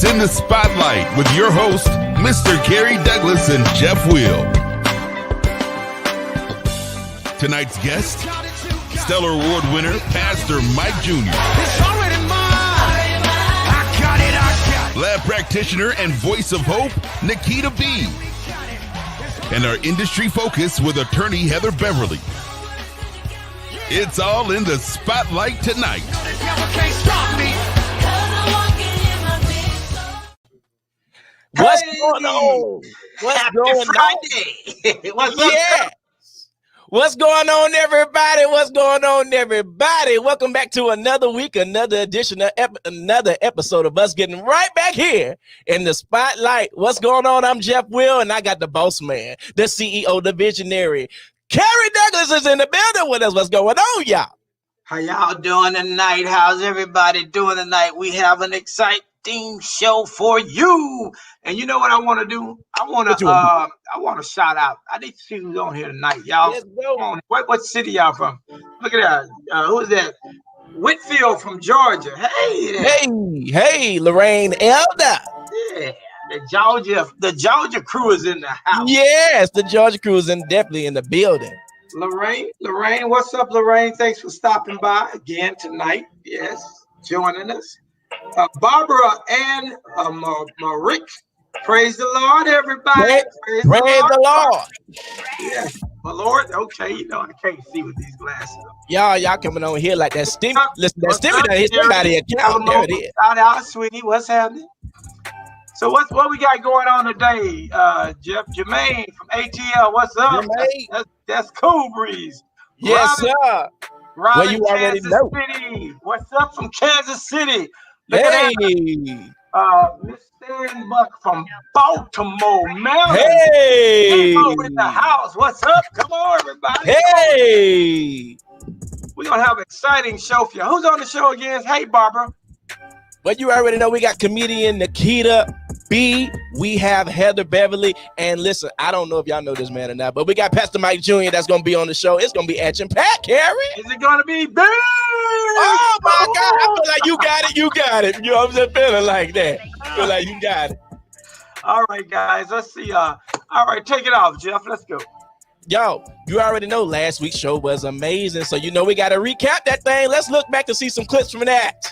is in the spotlight with your host, Mr. Kerry Douglas and Jeff Will. Tonight's guest, Stellar Award winner, Pastor Mike Jr. It's already mine. I got it. Lab practitioner and voice of hope, Nikita B. And our industry focus with attorney Heather Beverly. It's all in the spotlight tonight. The devil can't stop me. What's going on? What's going Friday. What's up? Yeah. What's going on, everybody? What's going on, everybody? Welcome back to another week, another edition of another episode of us getting right back here in the spotlight. What's going on? I'm Jeff Will, and I got the boss man, the CEO, the visionary. Kerry Douglas is in the building with us. What's going on, y'all? How y'all doing tonight? How's everybody doing tonight? We have an exciting show for you. And you know what I want to do? I want to shout out. I need to see who's on here tonight, y'all. Let's go. Come on. What city y'all from? Look at that. Who is that? Whitfield from Georgia. Hey there. Hey, Lorraine Elder. Yeah. The Georgia crew is in the house. Yes, the Georgia crew is definitely in the building. Lorraine, what's up, Lorraine? Thanks for stopping by again tonight. Yes, joining us. Barbara and Rick. Praise the Lord, everybody. Praise the Lord. Yeah, my Lord. Okay, you know I can't see with these glasses. Y'all coming on here like that stim. Listen, that stimmy done hit somebody account. There it is. Shout out, sweetie. What's happening? So what we got going on today? Jeff Jermaine from ATL. What's up? That's Cool Breeze. Yes, sir. Robin, well, you already Kansas know. City. What's up from Kansas City? Look Hey. at Miss Stan Buck from Baltimore, Maryland. Hey. In the house. What's up? Come on, everybody. Hey. We're going to have an exciting show for you. Who's on the show again? Hey, Barbara. Well, you already know we got comedian Nikita B. We have Heather Beverly. And listen, I don't know if y'all know this man or not, but we got Pastor Mike Jr. that's going to be on the show. It's going to be action-packed, Kerry. Is it going to be big? Oh, my God. I feel like you got it. You know, I'm just feeling like that. I feel like you got it. All right, guys. Let's see. All right, take it off, Jeff. Let's go. Yo, you already know last week's show was amazing. So, you know, we got to recap that thing. Let's look back to see some clips from that.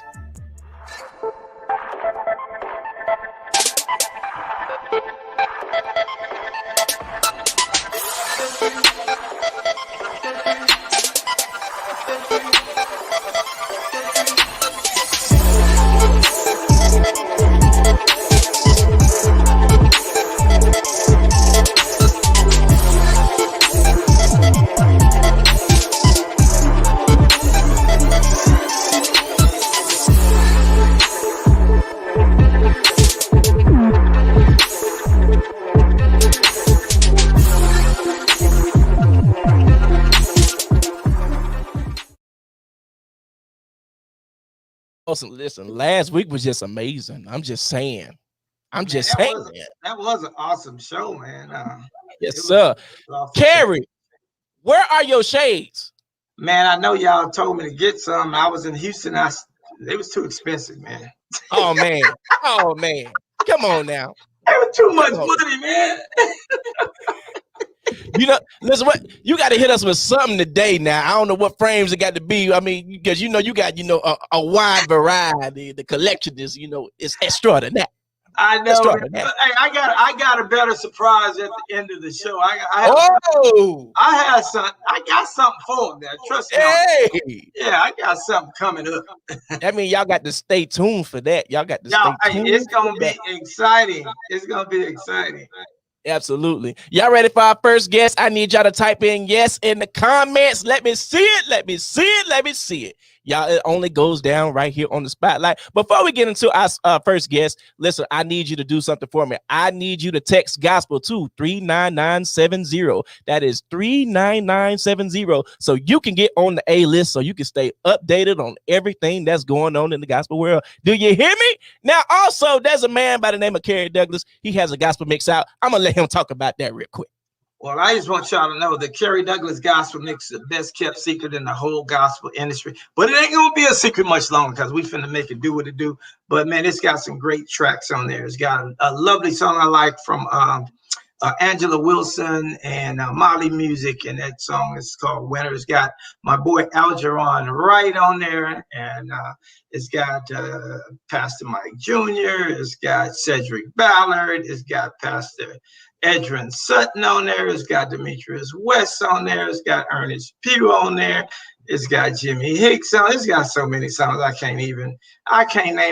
Listen, last week was just amazing. I'm just saying. That was an awesome show, man. Yes, sir. Kerry, where are your shades? Man, I know y'all told me to get some. I was in Houston. It was too expensive, man. Oh, man. Come on now. It was too much money, man. You know, listen, what you got to hit us with something today. Now, I don't know what frames it got to be. I mean, because you got a wide variety. The collection is, it's extraordinary. I know. Hey, I got a better surprise at the end of the show. I got something for them there. Trust me. Hey. Yeah, I got something coming up. That means y'all got to stay tuned for that. Y'all got to stay tuned. It's gonna be exciting. It's gonna be exciting. Absolutely. Y'all ready for our first guest? I need y'all to type in yes in the comments. Let me see it. Y'all, it only goes down right here on the spotlight. Before we get into our first guest, listen, I need you to do something for me. I need you to text gospel to 39970. That is 39970. So you can get on the A list, so you can stay updated on everything that's going on in the gospel world. Do you hear me? Now, also, there's a man by the name of Kerry Douglas. He has a gospel mix out. I'm going to let him talk about that real quick. Well, I just want y'all to know that Kerry Douglas Gospel Mix is the best kept secret in the whole gospel industry. But it ain't gonna be a secret much longer because we finna make it do what it do. But man, it's got some great tracks on there. It's got a lovely song I like from Angela Wilson and Molly Music, and that song is called Winter. It's got my boy Algeron right on there, and it's got Pastor Mike Jr., it's got Cedric Ballard, it's got Pastor Edrin Sutton on there, it's got Demetrius West on there, it's got Ernest Pugh on there, it's got Jimmy Hicks on. It's got so many songs I can't name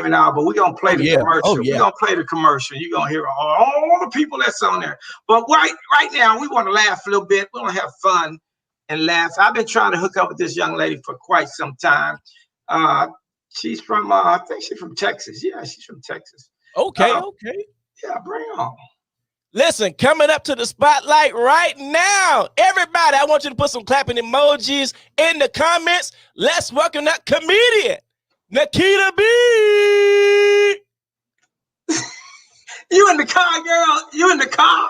it all, but we're gonna play the commercial. We're gonna play the commercial. You're gonna hear all the people that's on there. But right now, we want to laugh a little bit. We want to have fun and laugh. I've been trying to hook up with this young lady for quite some time. She's from I think she's from Texas. Yeah, she's from Texas. Okay. Yeah, bring her on. Listen, coming up to the spotlight right now. Everybody, I want you to put some clapping emojis in the comments. Let's welcome that comedian, Nikita B. You in the car, girl? You in the car?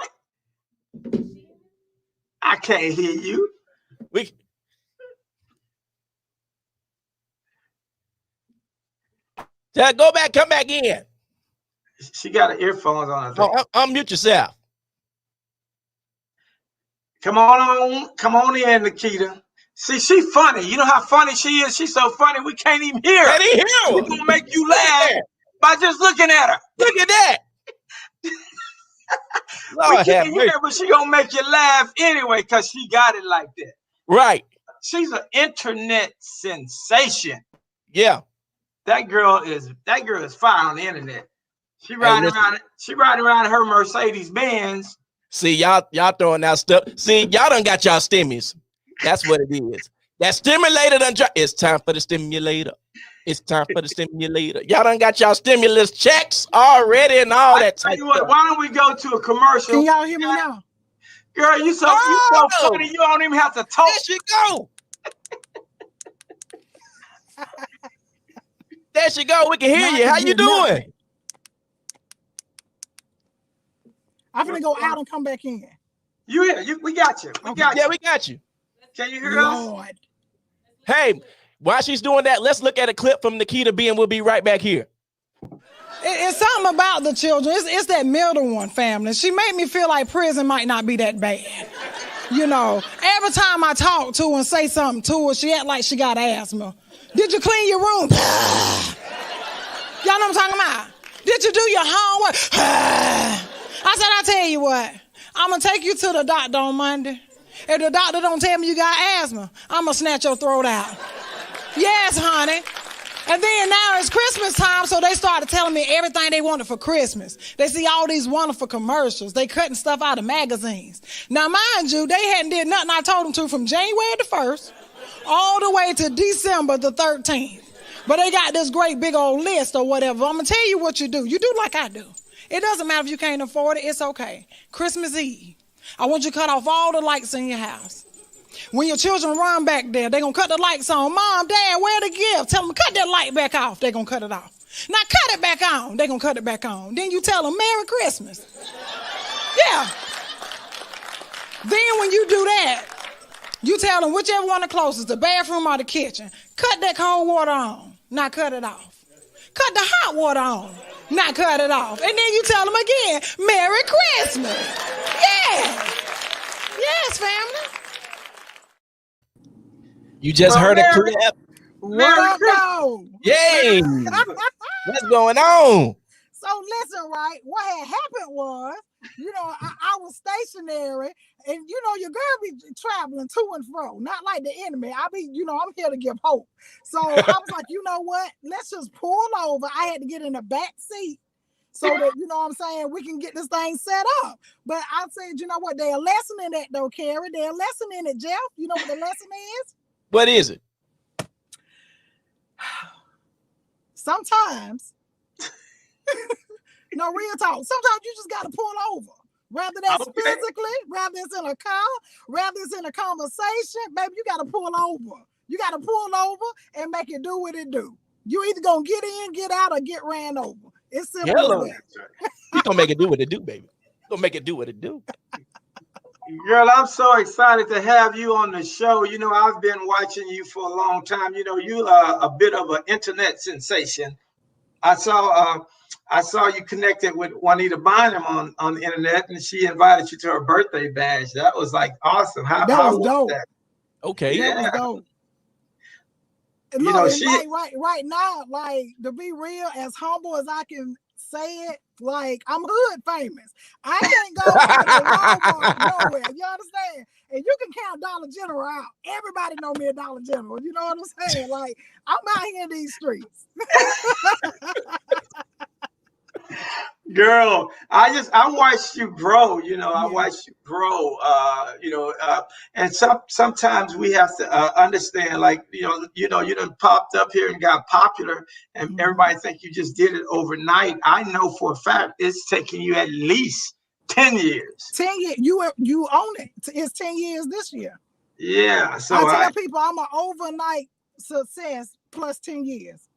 I can't hear you. Go back, come back in. She got her earphones on. Unmute yourself. Come on in, Nikita. See, she funny. You know how funny she is? She's so funny we can't even hear her. We're gonna make you laugh by just looking at her. Look at that. We can't hear her, but she gonna make you laugh anyway because she got it like that. Right. She's an internet sensation. Yeah. That girl is fire on the internet. She riding around her Mercedes Benz. See, y'all throwing out stuff. See, y'all done got y'all stimmies. That's what it is. That stimulator done dropped. It's time for the stimulator. It's time for the stimulator. Y'all done got y'all stimulus checks already and all that type of stuff. Why don't we go to a commercial? Can y'all hear me now? Girl, you so funny. You don't even have to talk. There she go. There she go. We can hear you. How you doing? I'm gonna go out and come back in. We got you. We got you. Can you hear us? Hey, while she's doing that, let's look at a clip from Nikita B, and we'll be right back here. It's something about the children. It's that middle one, family. She made me feel like prison might not be that bad. You know, every time I talk to her and say something to her, she act like she got asthma. Did you clean your room? Y'all know what I'm talking about? Did you do your homework? I said, I'll tell you what. I'm going to take you to the doctor on Monday. If the doctor don't tell me you got asthma, I'm going to snatch your throat out. Yes, honey. And then now it's Christmas time, so they started telling me everything they wanted for Christmas. They see all these wonderful commercials. They cutting stuff out of magazines. Now, mind you, they hadn't did nothing I told them to from January the 1st all the way to December the 13th. But they got this great big old list or whatever. I'm going to tell you what you do. You do like I do. It doesn't matter if you can't afford it. It's okay. Christmas Eve, I want you to cut off all the lights in your house. When your children run back there, they're going to cut the lights on. Mom, Dad, where the gift? Tell them, cut that light back off. They're going to cut it off. Now cut it back on. They're going to cut it back on. Then you tell them, Merry Christmas. Yeah. Then when you do that, you tell them whichever one the closest, the bathroom or the kitchen. Cut that cold water on. Now cut it off. Cut the hot water on. Now cut it off. And then you tell them again, Merry Christmas. Yeah. Yes, family. You just heard a clip. What up, though? Yay. What's going on? So listen, right? What had happened was, you know, I was stationary, and you know, your girl be traveling to and fro, not like the enemy. I'm here to give hope. So I was like, you know what? Let's just pull over. I had to get in the back seat so that, you know what I'm saying, we can get this thing set up. But I said, you know what? There's a lesson in that though, Kerry. There's a lesson in it, Jeff. You know what the lesson is? What is it? Sometimes, no, real talk. Sometimes you just got to pull over. Rather that's physically, rather it's in a car, rather it's in a conversation, baby, you got to pull over. You got to pull over and make it do what it do. You either going to get in, get out, or get ran over. It's simple. You going to make it do what it do, baby. You going to make it do what it do. Girl, I'm so excited to have you on the show. You know, I've been watching you for a long time. You know, you are a bit of an internet sensation. I saw you connected with Juanita Bynum on the internet, and she invited you to her birthday bash. That was like awesome. How was dope. that? Okay. That was dope. You Look, know, and she right now, like, to be real, as humble as I can say it, like, I'm hood famous. I can't go to Walmart nowhere. You understand? And you can count Dollar General out. Everybody know me at Dollar General. You know what I'm saying? Like, I'm out here in these streets. Girl, I watched you grow. You know, I Yeah. watched you grow. And sometimes we have to understand, like, you done popped up here and got popular, and everybody think you just did it overnight. I know for a fact it's taking you at least 10 years. 10 years. You own it. It's 10 years this year. Yeah. So I tell people I'm an overnight success plus 10 years.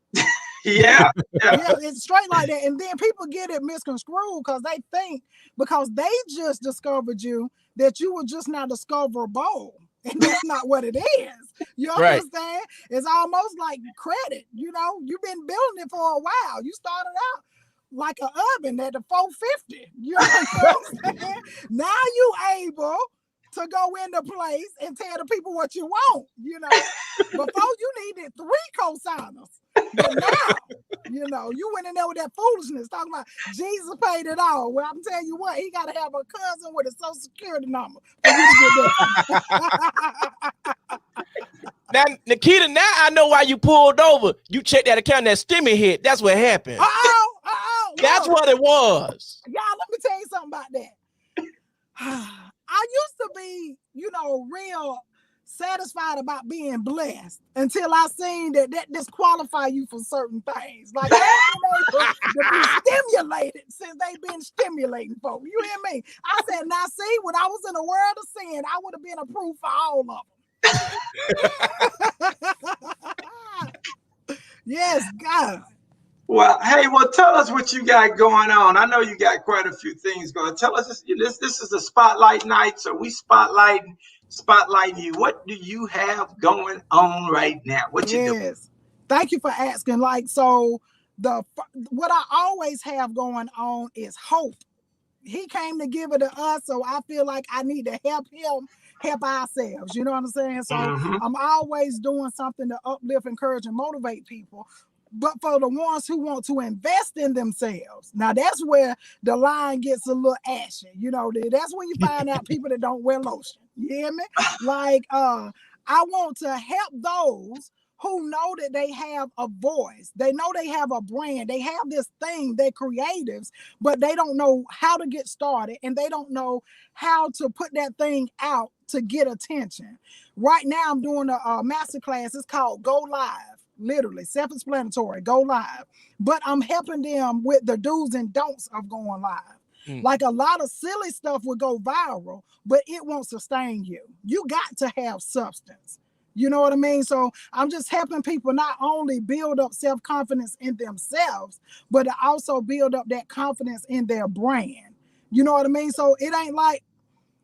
Yeah, it's straight like that. And then people get it misconstrued because they think because they just discovered you that you were just not discoverable. And that's not what it is. You understand? Right. It's almost like credit. You know, you've been building it for a while. You started out like an oven at the 450. You know what I'm saying? Now you able to go into place and tell the people what you want. You know, before you needed 3 co-signers. But now, you went in there with that foolishness talking about Jesus paid it all. Well, I'm telling you what, he got to have a cousin with a social security number for you to get that. Now, Nikita, now I know why you pulled over. You checked that account, that stimmy hit. That's what happened. That's what it was. Y'all, let me tell you something about that. I used to be, real satisfied about being blessed until I seen that disqualify you for certain things. Like, they've been able to be stimulated since they've been stimulating folks. You hear me? I said, now see, when I was in the world of sin, I would have been approved for all of them. Yes, God. Well, hey, tell us what you got going on. I know you got quite a few things going. Tell us this is the spotlight night, so we spotlighting you. What do you have going on right now? What you doing? Thank you for asking. Like, so what I always have going on is hope. He came to give it to us, so I feel like I need to help him help ourselves. You know what I'm saying? So I'm always doing something to uplift, encourage, and motivate people. But for the ones who want to invest in themselves, now that's where the line gets a little ashy. That's when you find out people that don't wear lotion. You hear me? Like, I want to help those who know that they have a voice. They know they have a brand. They have this thing, they're creatives, but they don't know how to get started, and they don't know how to put that thing out to get attention. Right now, I'm doing a masterclass. It's called Go Live. Literally self-explanatory, go live. But I'm helping them with the do's and don'ts of going live. Like, a lot of silly stuff will go viral, but it won't sustain you. You got to have substance. You know what I mean? So I'm just helping people not only build up self-confidence in themselves, but to also build up that confidence in their brand. You know what I mean? So it ain't like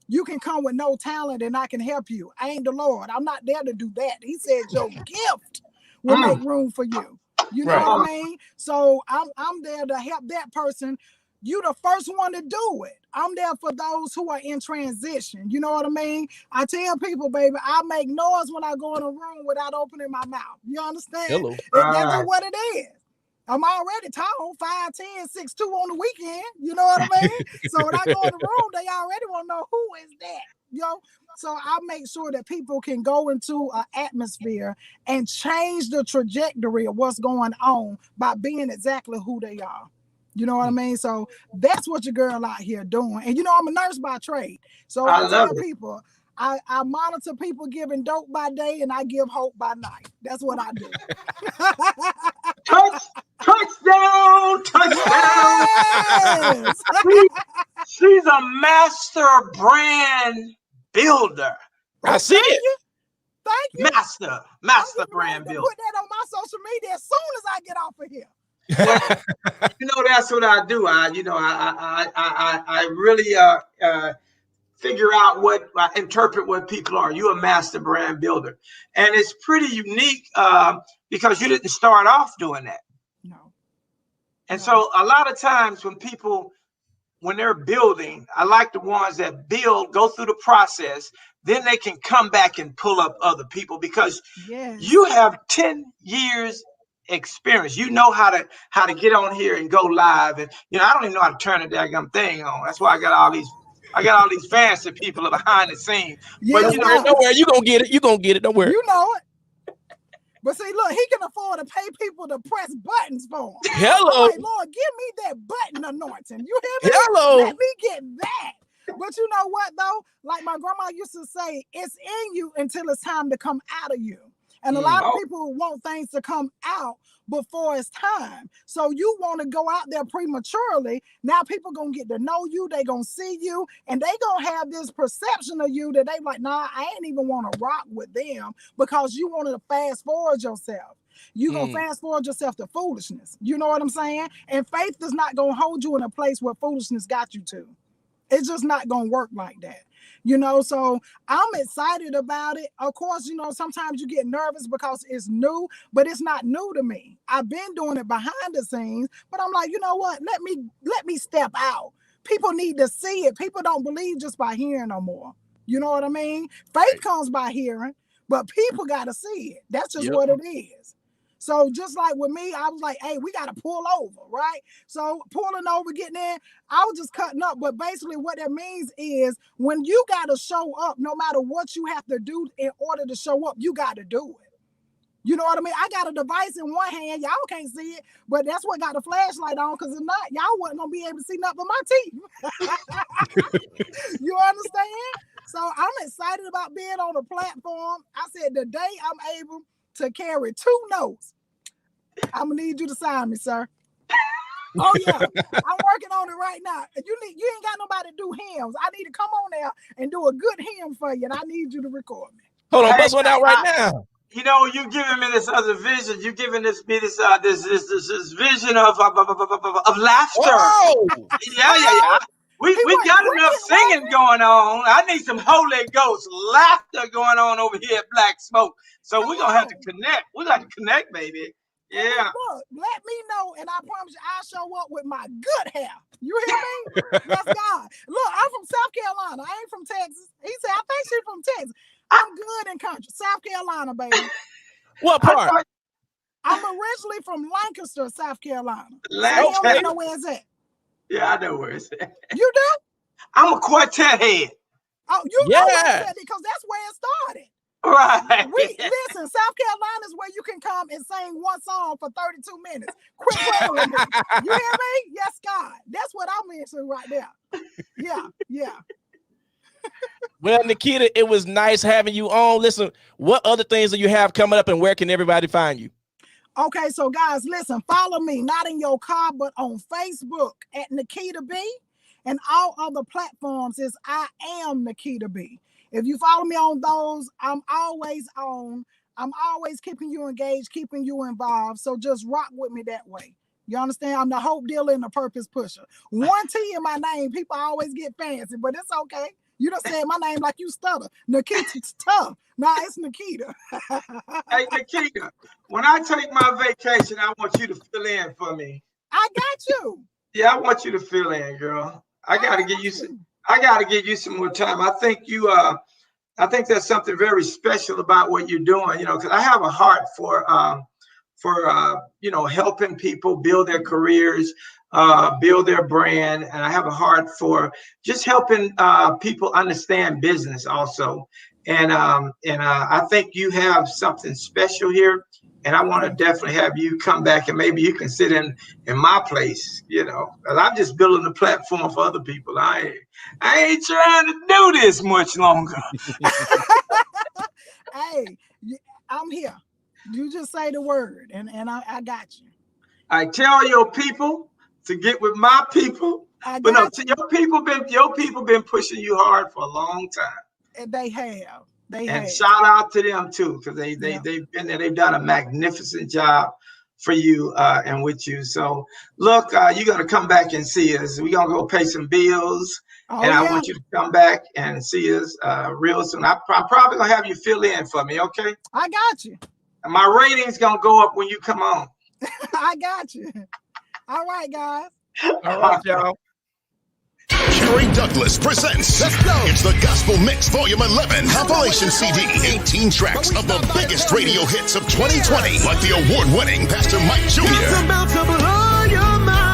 you can come with no talent and I can help you. I ain't the Lord. I'm not there to do that. He said your gift will make room for you. You know what I mean? So I'm there to help that person. You the first one to do it. I'm there for those who are in transition. You know what I mean? I tell people, baby, I make noise when I go in a room without opening my mouth. You understand? Hello. That's just what it is. I'm already tall, 5'10", 6'2" on the weekend. You know what I mean? So when I go in the room, they already want to know who is that. So I make sure that people can go into an atmosphere and change the trajectory of what's going on by being exactly who they are. You know what I mean? So that's what your girl out here doing. And I'm a nurse by trade. So I tell people, I monitor people giving dope by day and I give hope by night. That's what I do. Touchdown! Yes! She's a master brand builder. I see it. Thank you. Master brand builder. Put that on my social media as soon as I get off of here. Well, that's what I do. I really figure out what, interpret what people are. You're a master brand builder. And it's pretty unique because you didn't start off doing that. No. And so a lot of times when they're building, I like the ones that build, go through the process, then they can come back and pull up other people because you have 10 years experience. You know how to get on here and go live. And I don't even know how to turn the daggum thing on. That's why I got all these fancy people behind the scenes. Yeah, but don't worry, you gonna get it. You gonna get it. Don't worry. You know it. But see, look, he can afford to pay people to press buttons for him. Hello. I'm like, Lord, give me that button anointing. You hear me? Hello. Let me get that. But you know what, though? Like my grandma used to say, it's in you until it's time to come out of you. And a lot of people want things to come out before it's time. So you want to go out there prematurely. Now people going to get to know you. They going to see you. And they going to have this perception of you that they like, nah, I ain't even want to rock with them because you wanted to fast forward yourself. You going to fast forward yourself to foolishness. You know what I'm saying? And faith is not going to hold you in a place where foolishness got you to. It's just not going to work like that. So I'm excited about it. Of course, sometimes you get nervous because it's new, but it's not new to me. I've been doing it behind the scenes, but I'm like, you know what? Let me step out. People need to see it. People don't believe just by hearing no more. You know what I mean? Faith comes by hearing, but people got to see it. That's just what it is. So just like with me, I was like, hey, we got to pull over, right? So pulling over, getting in, I was just cutting up. But basically what that means is when you got to show up, no matter what you have to do in order to show up, you got to do it. You know what I mean? I got a device in one hand. Y'all can't see it, but that's what got the flashlight on because if not, y'all wasn't going to be able to see nothing but my teeth. You understand? So I'm excited about being on the platform. I said the day I'm able to carry 2 notes, I'm gonna need you to sign me, sir. Oh yeah, I'm working on it right now. You ain't got nobody to do hymns. I need to come on there and do a good hymn for you, and I need you to record me. Hold on, bust one out right now. You giving me this other vision. You giving this vision of laughter. Oh. Yeah. We got enough singing going on. I need some Holy Ghost laughter going on over here at Black Smoke. So we're gonna have to connect. We got to connect, baby. Yeah. Look, let me know, and I promise you, I'll show up with my good hair. You hear me? That's God. Look, I'm from South Carolina. I ain't from Texas. He said, I think she's from Texas. I'm good in country. South Carolina, baby. What part? I'm originally from Lancaster, South Carolina. Lancaster. So you don't know where it's at. Yeah, I know where it's at. You do? I'm a quartet head. Oh, you know where it's at because that's where it started. Right. Listen, South Carolina is where you can come and sing one song for 32 minutes. Quit playing with me. You hear me? Yes, God. That's what I'm into right there. Yeah. Well, Nikita, it was nice having you on. Listen, what other things do you have coming up and where can everybody find you? Okay, so guys, listen, follow me, not in your car, but on Facebook at Nikita B, and all other platforms is I am Nikita B. If you follow me on those, I'm always on. I'm always keeping you engaged, keeping you involved. So just rock with me that way. You understand? I'm the hope dealer and the purpose pusher. 1 T in my name, people always get fancy, but it's okay. You done said my name like you stutter. Nikita's tough. Nah, it's Nikita. Hey, Nikita, when I take my vacation, I want you to fill in for me. I got you. Yeah, I want you to fill in, girl. I gotta give you some more time. I think I think there's something very special about what you're doing, because I have a heart for helping people build their careers, build their brand, and I have a heart for just helping people understand business also. And I think you have something special here, and I want to definitely have you come back and maybe you can sit in my place, because I'm just building a platform for other people. I ain't trying to do this much longer. Hey, I'm here. You just say the word, and I got you. I tell your people to get with my people. But no, your people been pushing you hard for a long time. And they have. And shout out to them too, because they've been there. They've done a magnificent job for you and with you. So look, you're gonna come back and see us. We're gonna go pay some bills, Oh, and I yeah. want you to come back and see us real soon. I'm probably gonna have you fill in for me, okay? I got you. And my rating's gonna go up when you come on. I got you. All right, guys. All right, y'all. Kerry Douglas presents. Let's go. It's the Gospel Mix Volume 11 compilation CD. 18 tracks of the biggest radio hits of 2020, like the award-winning Pastor Mike Jr.,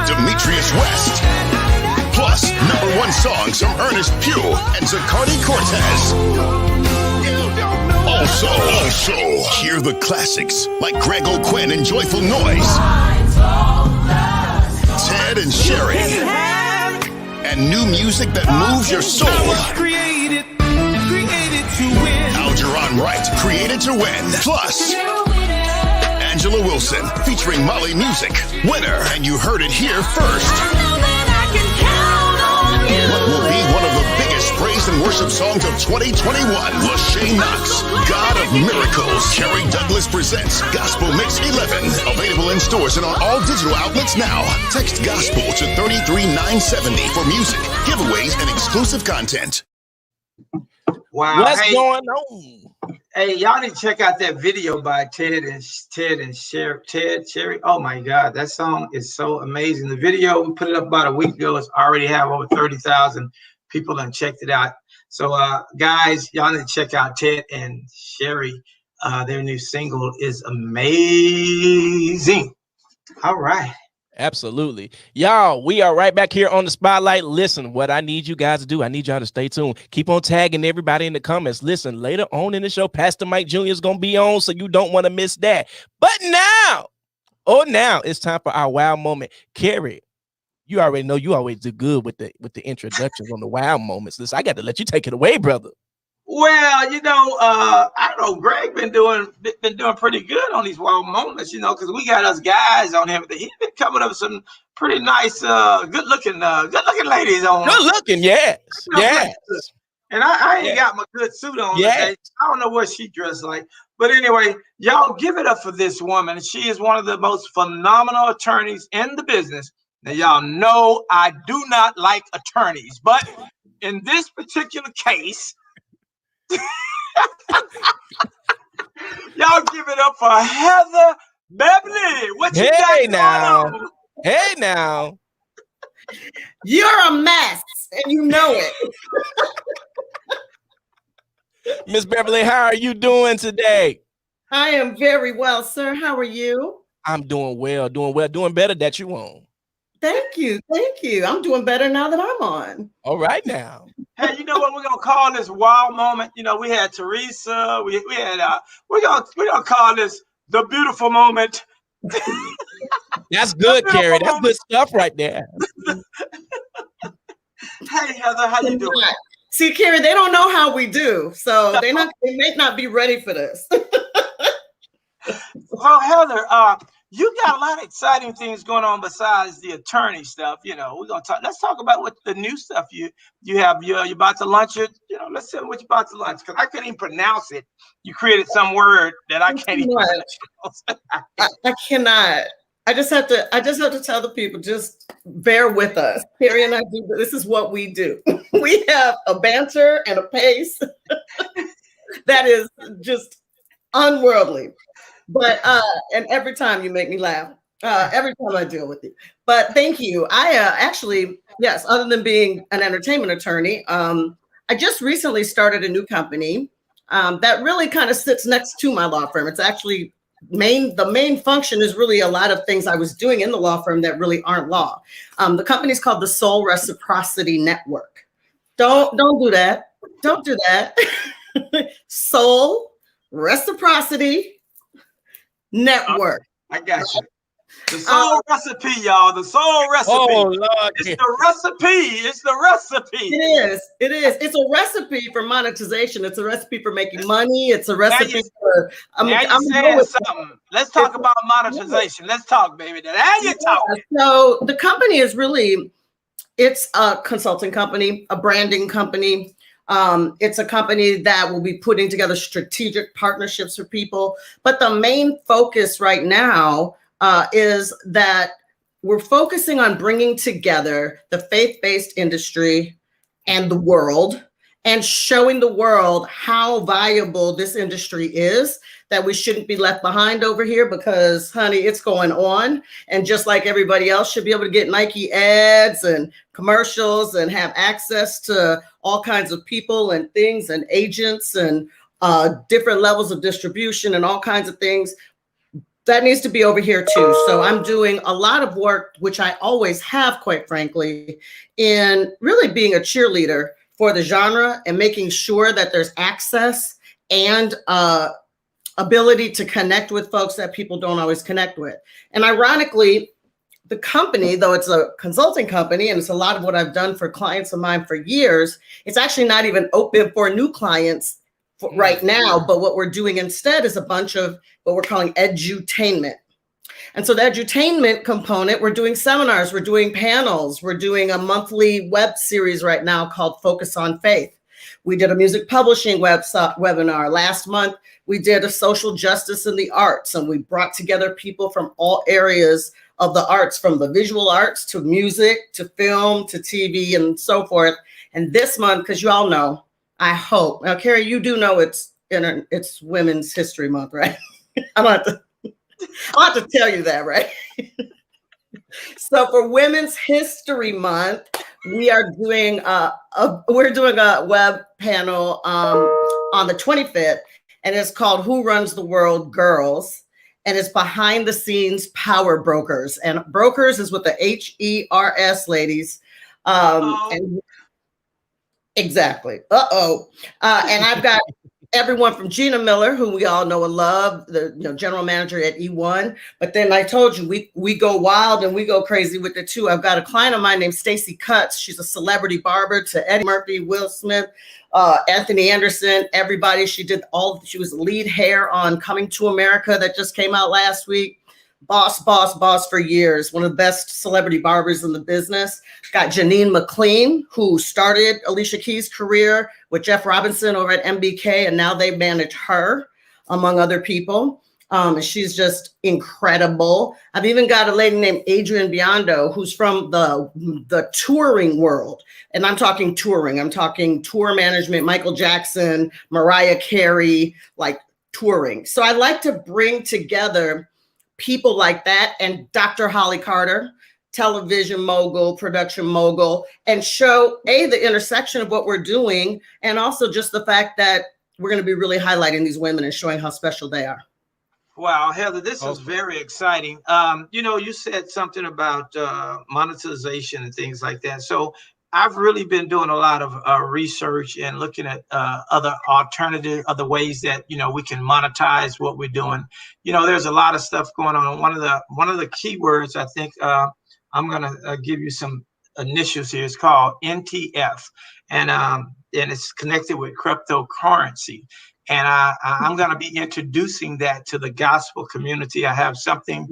Demetrius West, plus #1 songs from Ernest Pugh and Zacardi Cortez. Also, hear the classics like Greg O'Quinn and Joyful Noise, Ted and Sherry, and new music that moves your soul. Created to win. Algernon Wright, Created to Win. Plus, Angela Wilson featuring Molly Music, Winner, and you heard it here first. What will be one of the biggest praise and worship songs of 2021? Lachey Knox, God of Miracles. Kerry Douglas presents Gospel Mix 11. Available in stores and on all digital outlets now. Text Gospel to 33970 for music, giveaways, and exclusive content. Wow. What's going on? Hey, y'all need to check out that video by Ted and Sherry. Oh my God, that song is so amazing. The video, we put it up about a week ago. It's already have over 30,000 people and checked it out. So guys, y'all need to check out Ted and Sherry. Their new single is amazing. All right. Absolutely. Y'all, we are right back here on the spotlight. Listen, what I need you guys to do, I need y'all to stay tuned. Keep on tagging everybody in the comments. Listen, later on in the show, Pastor Mike Jr. is going to be on, so you don't want to miss that. But now, now it's time for our wow moment. Kerry, you already know you always do good with the introductions on the wow moments. Listen, I got to let you take it away, brother. Well, I don't know. Greg been doing pretty good on these wild moments, because we got us guys on him. He's been coming up with some pretty nice, good looking ladies on. Good looking, yes, yes. And I ain't got my good suit on today. I don't know what she dressed like, but anyway, y'all give it up for this woman. She is one of the most phenomenal attorneys in the business. Now, y'all know I do not like attorneys, but in this particular case. Y'all give it up for Heather Beverly. What you got now? going on? Hey now. You're a mess, and you know it. Miss Beverly, how are you doing today? I am very well, sir. How are you? I'm doing well, doing better that you on. Thank you. I'm doing better now that I'm on. All right now. Hey, you know what we're gonna call this wild moment? We had Teresa. We had we're gonna call this the beautiful moment. That's good, Kerry. That's good stuff right there. Hey Heather, how you doing? See, Kerry, they don't know how we do, so they may not be ready for this. Well, Heather, you got a lot of exciting things going on besides the attorney stuff. We're gonna talk. Let's talk about what the new stuff you have. You're about to launch it. Let's say what you're about to launch, because I couldn't even pronounce it. You created some word that I can't even pronounce. I cannot. I just have to tell the people, just bear with us. Kerry and I do. This is what we do. We have a banter and a pace that is just unworldly. But and every time you make me laugh, every time I deal with you. But thank you. I actually, yes, other than being an entertainment attorney, I just recently started a new company that really kind of sits next to my law firm. It's actually the main function is really a lot of things I was doing in the law firm that really aren't law. The company is called the Soul Reciprocity Network. Don't do that. Don't do that. Soul Reciprocity Network. I got you. The soul recipe, y'all. The soul recipe. Oh, Lord. It's the recipe. It's the recipe. It is. It's a recipe for monetization. It's a recipe for making money. It's a recipe for. I'm saying something. Let's talk about monetization. Let's talk, baby. Now you talking. So the company is really, it's a consulting company, a branding company. It's a company that will be putting together strategic partnerships for people. But the main focus right now is that we're focusing on bringing together the faith-based industry and the world, and showing the world how valuable this industry is, that we shouldn't be left behind over here because, honey, it's going on. And just like everybody else should be able to get Nike ads and commercials and have access to all kinds of people and things and agents and different levels of distribution and all kinds of things, that needs to be over here too. So I'm doing a lot of work, which I always have, quite frankly, in really being a cheerleader for the genre and making sure that there's access and ability to connect with folks that people don't always connect with. And ironically, the company, though it's a consulting company and it's a lot of what I've done for clients of mine for years, it's actually not even open for new clients right now. But what we're doing instead is a bunch of what we're calling edutainment. And so the edutainment component, we're doing seminars, we're doing panels, we're doing a monthly web series right now called Focus on Faith. We did a music publishing webinar. Last month, we did a social justice in the arts, and we brought together people from all areas of the arts, from the visual arts to music, to film, to TV, and so forth. And this month, because you all know, I hope, now, Kerry, you do know it's Women's History Month, right? I'll have to tell you that, right? So for Women's History Month, we are doing a web panel on the 25th, and it's called Who Runs the World, Girls? And it's behind the scenes power brokers. And brokers is with the HERS, ladies. And exactly. And I've got everyone from Gina Miller, who we all know and love, the general manager at E1. But then I told you, we go wild and we go crazy with it too. I've got a client of mine named Stacey Cutts. She's a celebrity barber to Eddie Murphy, Will Smith, Anthony Anderson, everybody. She was the lead hair on Coming to America that just came out last week. Boss for years. One of the best celebrity barbers in the business. Got Janine McLean, who started Alicia Keys' career with Jeff Robinson over at MBK, and now they manage her, among other people. She's just incredible. I've even got a lady named Adrienne Biondo, who's from the touring world. And I'm talking touring. I'm talking tour management, Michael Jackson, Mariah Carey, like touring. So I like to bring together people like that, and Dr. Holly Carter, television mogul, production mogul, and show the intersection of what we're doing, and also just the fact that we're going to be really highlighting these women and showing how special they are. Wow, Heather, this is very exciting. You said something about monetization and things like that. So I've really been doing a lot of research and looking at other ways that, we can monetize what we're doing. There's a lot of stuff going on. One of the keywords, I think I'm going to give you some initials here. It's called NTF, and it's connected with cryptocurrency. And I'm going to be introducing that to the gospel community. I have something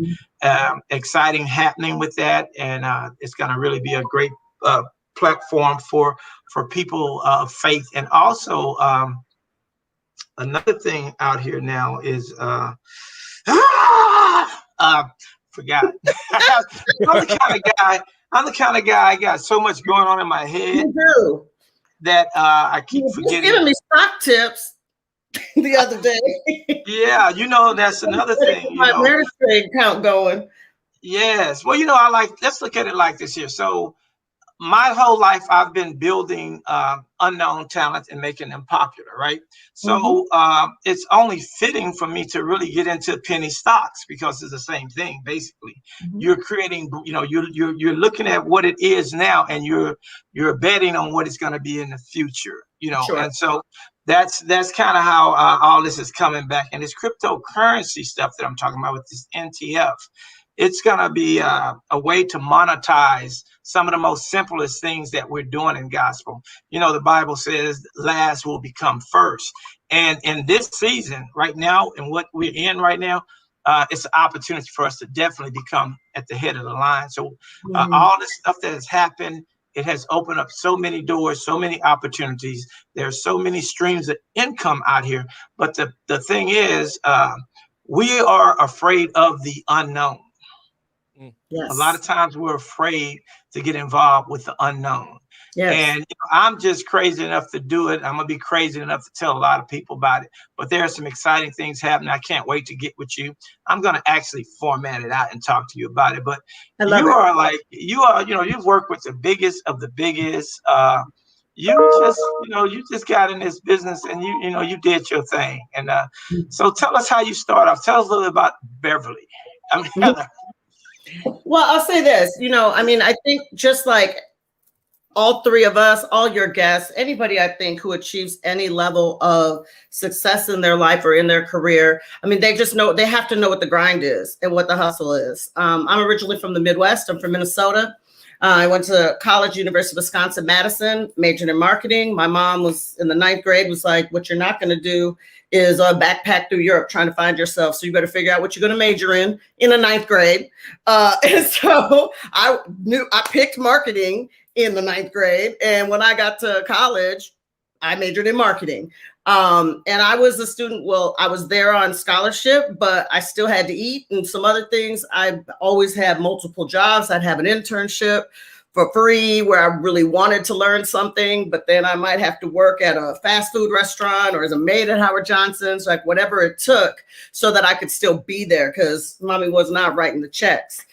exciting happening with that, and it's going to really be a great platform for people of faith. And also another thing out here now is forgot. I'm the kind of guy. I got so much going on in my head. You do. That I keep forgetting. You're giving me stock tips the other day. Yeah, that's another thing. My marriage trade count going. Yes. Well, let's look at it like this here. So my whole life, I've been building unknown talent and making them popular, right? So it's only fitting for me to really get into penny stocks, because it's the same thing, basically. You're creating, you're looking at what it is now, and you're betting on what it's going to be in the future, Sure. And so that's kind of how all this is coming back. And this cryptocurrency stuff that I'm talking about with this NTF, it's going to be a way to monetize some of the most simplest things that we're doing in gospel. The Bible says last will become first. And in this season right now, and what we're in right now, it's an opportunity for us to definitely become at the head of the line. So all this stuff that has happened, it has opened up so many doors, so many opportunities. There's so many streams of income out here. But the thing is, we are afraid of the unknown. Yes. A lot of times we're afraid to get involved with the unknown. Yes. And I'm just crazy enough to do it. I'm gonna be crazy enough to tell a lot of people about it. But there are some exciting things happening. I can't wait to get with you. I'm gonna actually format it out and talk to you about it. But I love you it. are like you've worked with the biggest of the biggest. You just got in this business and you did your thing. And so tell us how you start off. Tell us a little bit about Beverly. I mean, Heather. Well, I'll say this, I think just like all three of us, all your guests, anybody I think who achieves any level of success in their life or in their career, they just know, they have to know what the grind is and what the hustle is. I'm originally from the Midwest. I'm from Minnesota. I went to college, University of Wisconsin-Madison, majored in marketing. My mom was in the 9th grade, was like, what you're not going to do is backpack through Europe trying to find yourself. So you better figure out what you're going to major in the 9th grade. And so I picked marketing in the 9th grade. And when I got to college, I majored in marketing. And I was a student. Well, I was there on scholarship, but I still had to eat and some other things. I always had multiple jobs. I'd have an internship for free where I really wanted to learn something, but then I might have to work at a fast food restaurant or as a maid at Howard Johnson's, like whatever it took so that I could still be there because mommy was not writing the checks.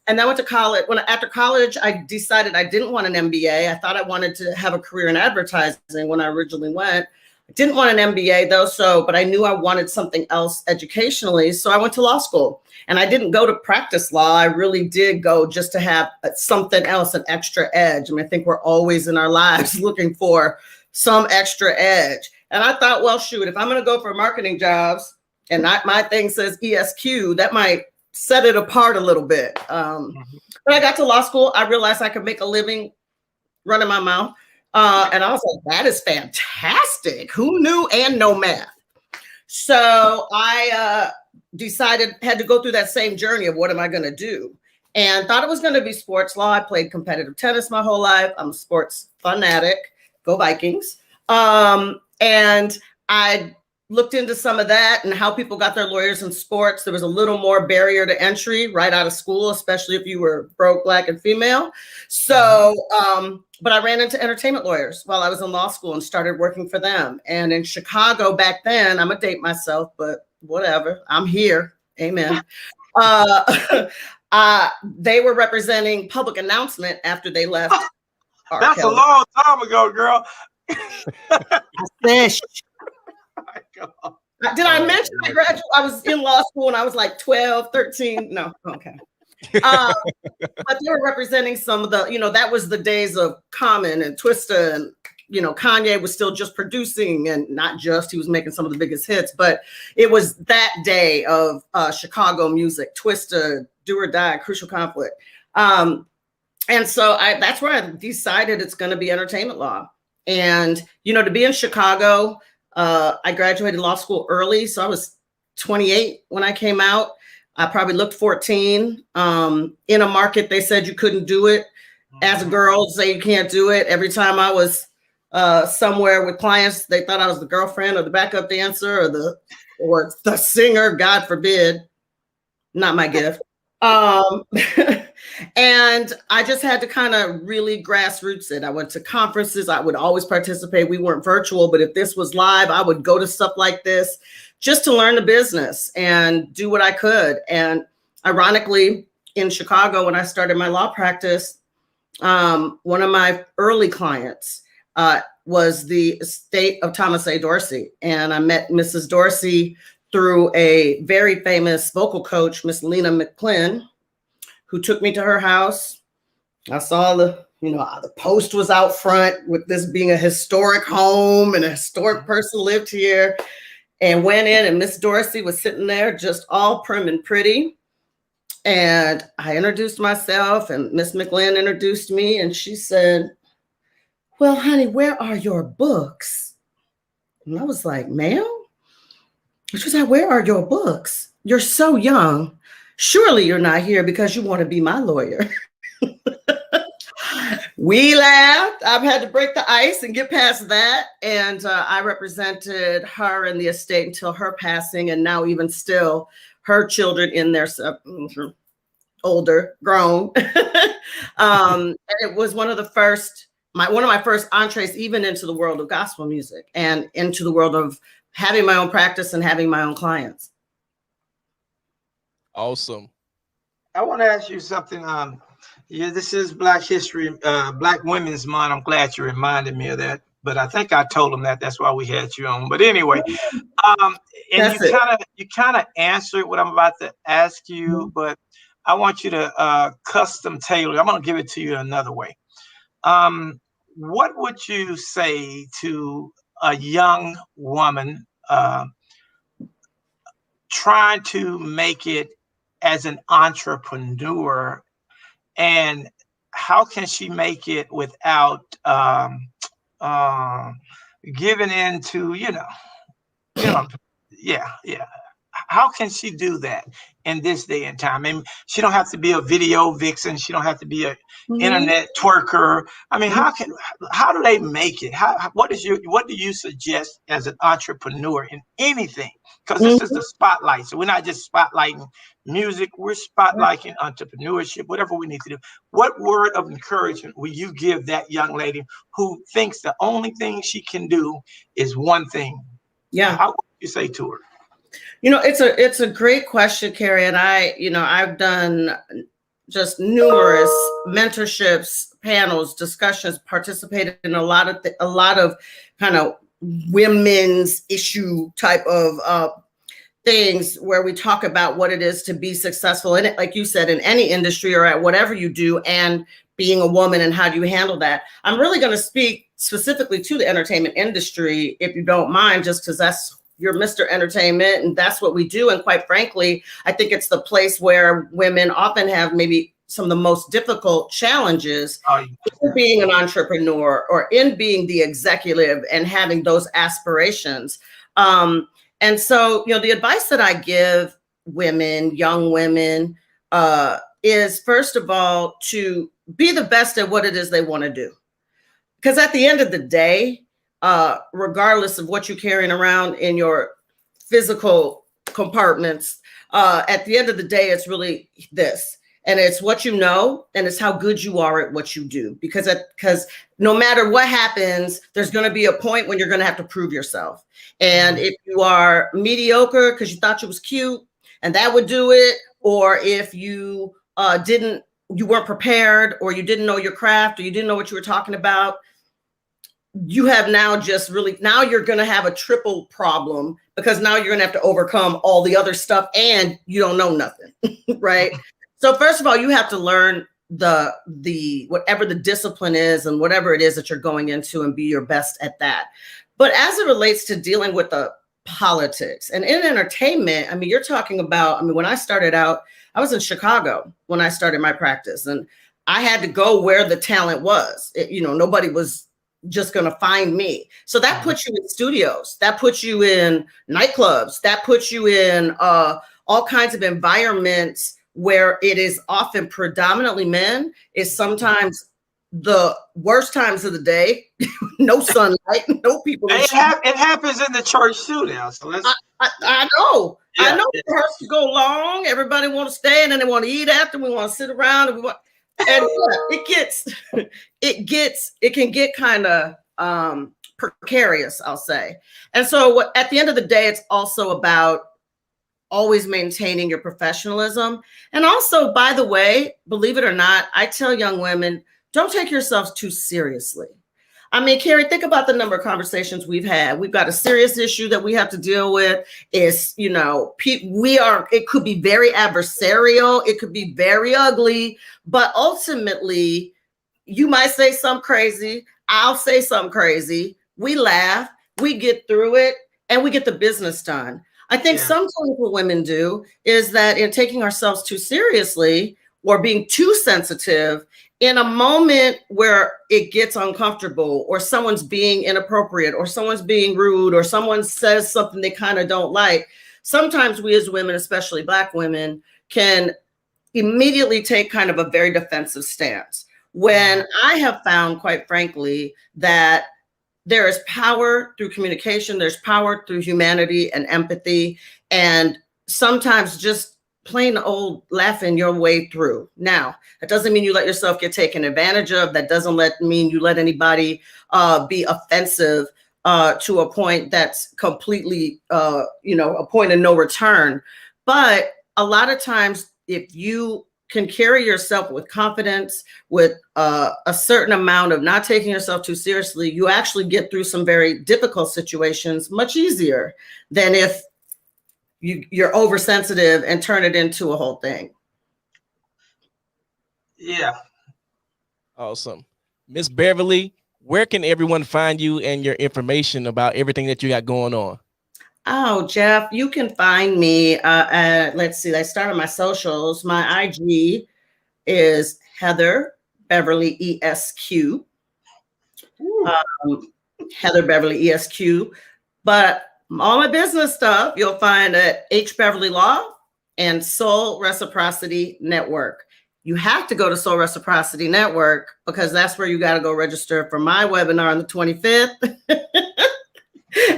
And I went to college. After college, I decided I didn't want an MBA. I thought I wanted to have a career in advertising when I originally went. I didn't want an MBA though, but I knew I wanted something else educationally. So I went to law school and I didn't go to practice law. I really did go just to have something else, an extra edge. I think we're always in our lives looking for some extra edge. And I thought, well, shoot, if I'm going to go for marketing jobs and my thing says ESQ, that might set it apart a little bit. When I got to law school, I realized I could make a living running my mouth. And I was like, that is fantastic. Who knew? And no math. So I had to go through that same journey of what am I going to do? And thought it was going to be sports law. I played competitive tennis my whole life. I'm a sports fanatic. Go Vikings. And I looked into some of that and how people got their lawyers in sports. There was a little more barrier to entry right out of school, especially if you were broke, Black, and female. So, but I ran into entertainment lawyers while I was in law school and started working for them. And in Chicago back then, I'm gonna date myself, but whatever, I'm here. Amen. They were representing Public Announcement after they left. That's a long time ago, girl. Did I mention I was in law school when I was like 12, 13? No, okay. But they were representing some of the, that was the days of Common and Twista, and Kanye was still just producing, and not just, he was making some of the biggest hits, but it was that day of Chicago music, Twista, Do or Die, Crucial Conflict. And so that's where I decided it's going to be entertainment law. And, to be in Chicago, I graduated law school early. So I was 28 when I came out. I probably looked 14. In a market, they said you couldn't do it. As a girl, say you can't do it. Every time I was somewhere with clients, they thought I was the girlfriend or the backup dancer or the singer, God forbid. Not my gift. And I just had to kind of really grassroots it. I went to conferences. I would always participate. We weren't virtual, but if this was live, I would go to stuff like this just to learn the business and do what I could. And ironically, in Chicago, when I started my law practice, one of my early clients was the estate of Thomas A. Dorsey. And I met Mrs. Dorsey through a very famous vocal coach, Miss Lena McClin, who took me to her house. I saw the post was out front with this being a historic home and a historic person lived here, and went in, and Miss Dorsey was sitting there just all prim and pretty. And I introduced myself, and Miss McClin introduced me, and she said, well, honey, where are your books? And I was like, ma'am? She was like, where are your books? You're so young. Surely you're not here because you want to be my lawyer. We laughed. I've had to break the ice and get past that. And I represented her in the estate until her passing. And now even still, her children in their older, grown. And it was one of the first, one of my first entrees even into the world of gospel music and into the world of having my own practice and having my own clients. Awesome. I want to ask you something. Yeah, this is Black History, Black Women's Month. I'm glad you reminded me of that. But I think I told them that. That's why we had you on. But anyway, and you kind of answered what I'm about to ask you, but I want you to custom tailor. I'm going to give it to you another way. What would you say to a young woman trying to make it as an entrepreneur, and how can she make it without giving into, yeah. How can she do that in this day and time? I mean, she don't have to be a video vixen. She don't have to be a internet twerker. I mean, how do they make it? What do you suggest as an entrepreneur in anything? Because this is the spotlight. So we're not just spotlighting music. We're spotlighting entrepreneurship, whatever we need to do. What word of encouragement will you give that young lady who thinks the only thing she can do is one thing? Yeah. How would you say to her? It's a great question, Kerry. And I've done just numerous mentorships, panels, discussions, participated in a lot of kind of women's issue type of things where we talk about what it is to be successful in it, like you said, in any industry or at whatever you do, and being a woman and how do you handle that. I'm really going to speak specifically to the entertainment industry, if you don't mind, just because you're Mr. Entertainment and that's what we do. And quite frankly, I think it's the place where women often have maybe some of the most difficult challenges in being an entrepreneur or in being the executive and having those aspirations. And so, the advice that I give women, young women, is first of all, to be the best at what it is they want to do. Because at the end of the day, regardless of what you're carrying around in your physical compartments, at the end of the day, it's really this. And it's what you know, and it's how good you are at what you do. Because no matter what happens, there's going to be a point when you're going to have to prove yourself. And if you are mediocre because you thought you was cute and that would do it, or if you you weren't prepared, or you didn't know your craft, or you didn't know what you were talking about, you have now now you're going to have a triple problem, because now you're going to have to overcome all the other stuff and you don't know nothing, right? So first of all, you have to learn the whatever the discipline is and whatever it is that you're going into, and be your best at that. But as it relates to dealing with the politics and in entertainment, I mean, you're talking about, when I started out, I was in Chicago when I started my practice, and I had to go where the talent was. Nobody was just going to find me. So that puts you in studios, that puts you in nightclubs, that puts you in all kinds of environments where it is often predominantly men. Is sometimes the worst times of the day. No sunlight, no people. It happens in the church too now. So I know. Yeah. I know the rehearsals go long. Everybody want to stay, and then they want to eat after. We want to sit around, and it can get kind of precarious, I'll say. And so at the end of the day, it's also about always maintaining your professionalism. And also, by the way, believe it or not, I tell young women, don't take yourselves too seriously. Kerry, think about the number of conversations we've had. We've got a serious issue that we have to deal with. It could be very adversarial. It could be very ugly, but ultimately you might say something crazy. I'll say something crazy. We laugh, we get through it, and we get the business done. I think sometimes what women do is that in taking ourselves too seriously or being too sensitive, in a moment where it gets uncomfortable, or someone's being inappropriate, or someone's being rude, or someone says something they kind of don't like, sometimes we as women, especially Black women, can immediately take kind of a very defensive stance. When I have found, quite frankly, that there is power through communication, there's power through humanity and empathy, and sometimes just plain old laughing your way through. Now, that doesn't mean you let yourself get taken advantage of. That doesn't mean you let anybody be offensive to a point that's completely, a point of no return. But a lot of times, if you can carry yourself with confidence, with a certain amount of not taking yourself too seriously, you actually get through some very difficult situations much easier than if you're oversensitive and turn it into a whole thing. Yeah. Awesome. Miss Beverly, where can everyone find you and your information about everything that you got going on? Oh, Jeff, you can find me let's see, let's start on my socials. My IG is Heather Beverly ESQ. Heather Beverly ESQ. But all my business stuff you'll find at H Beverly Law and Soul Reciprocity Network. You have to go to Soul Reciprocity Network because that's where you got to go register for my webinar on the 25th.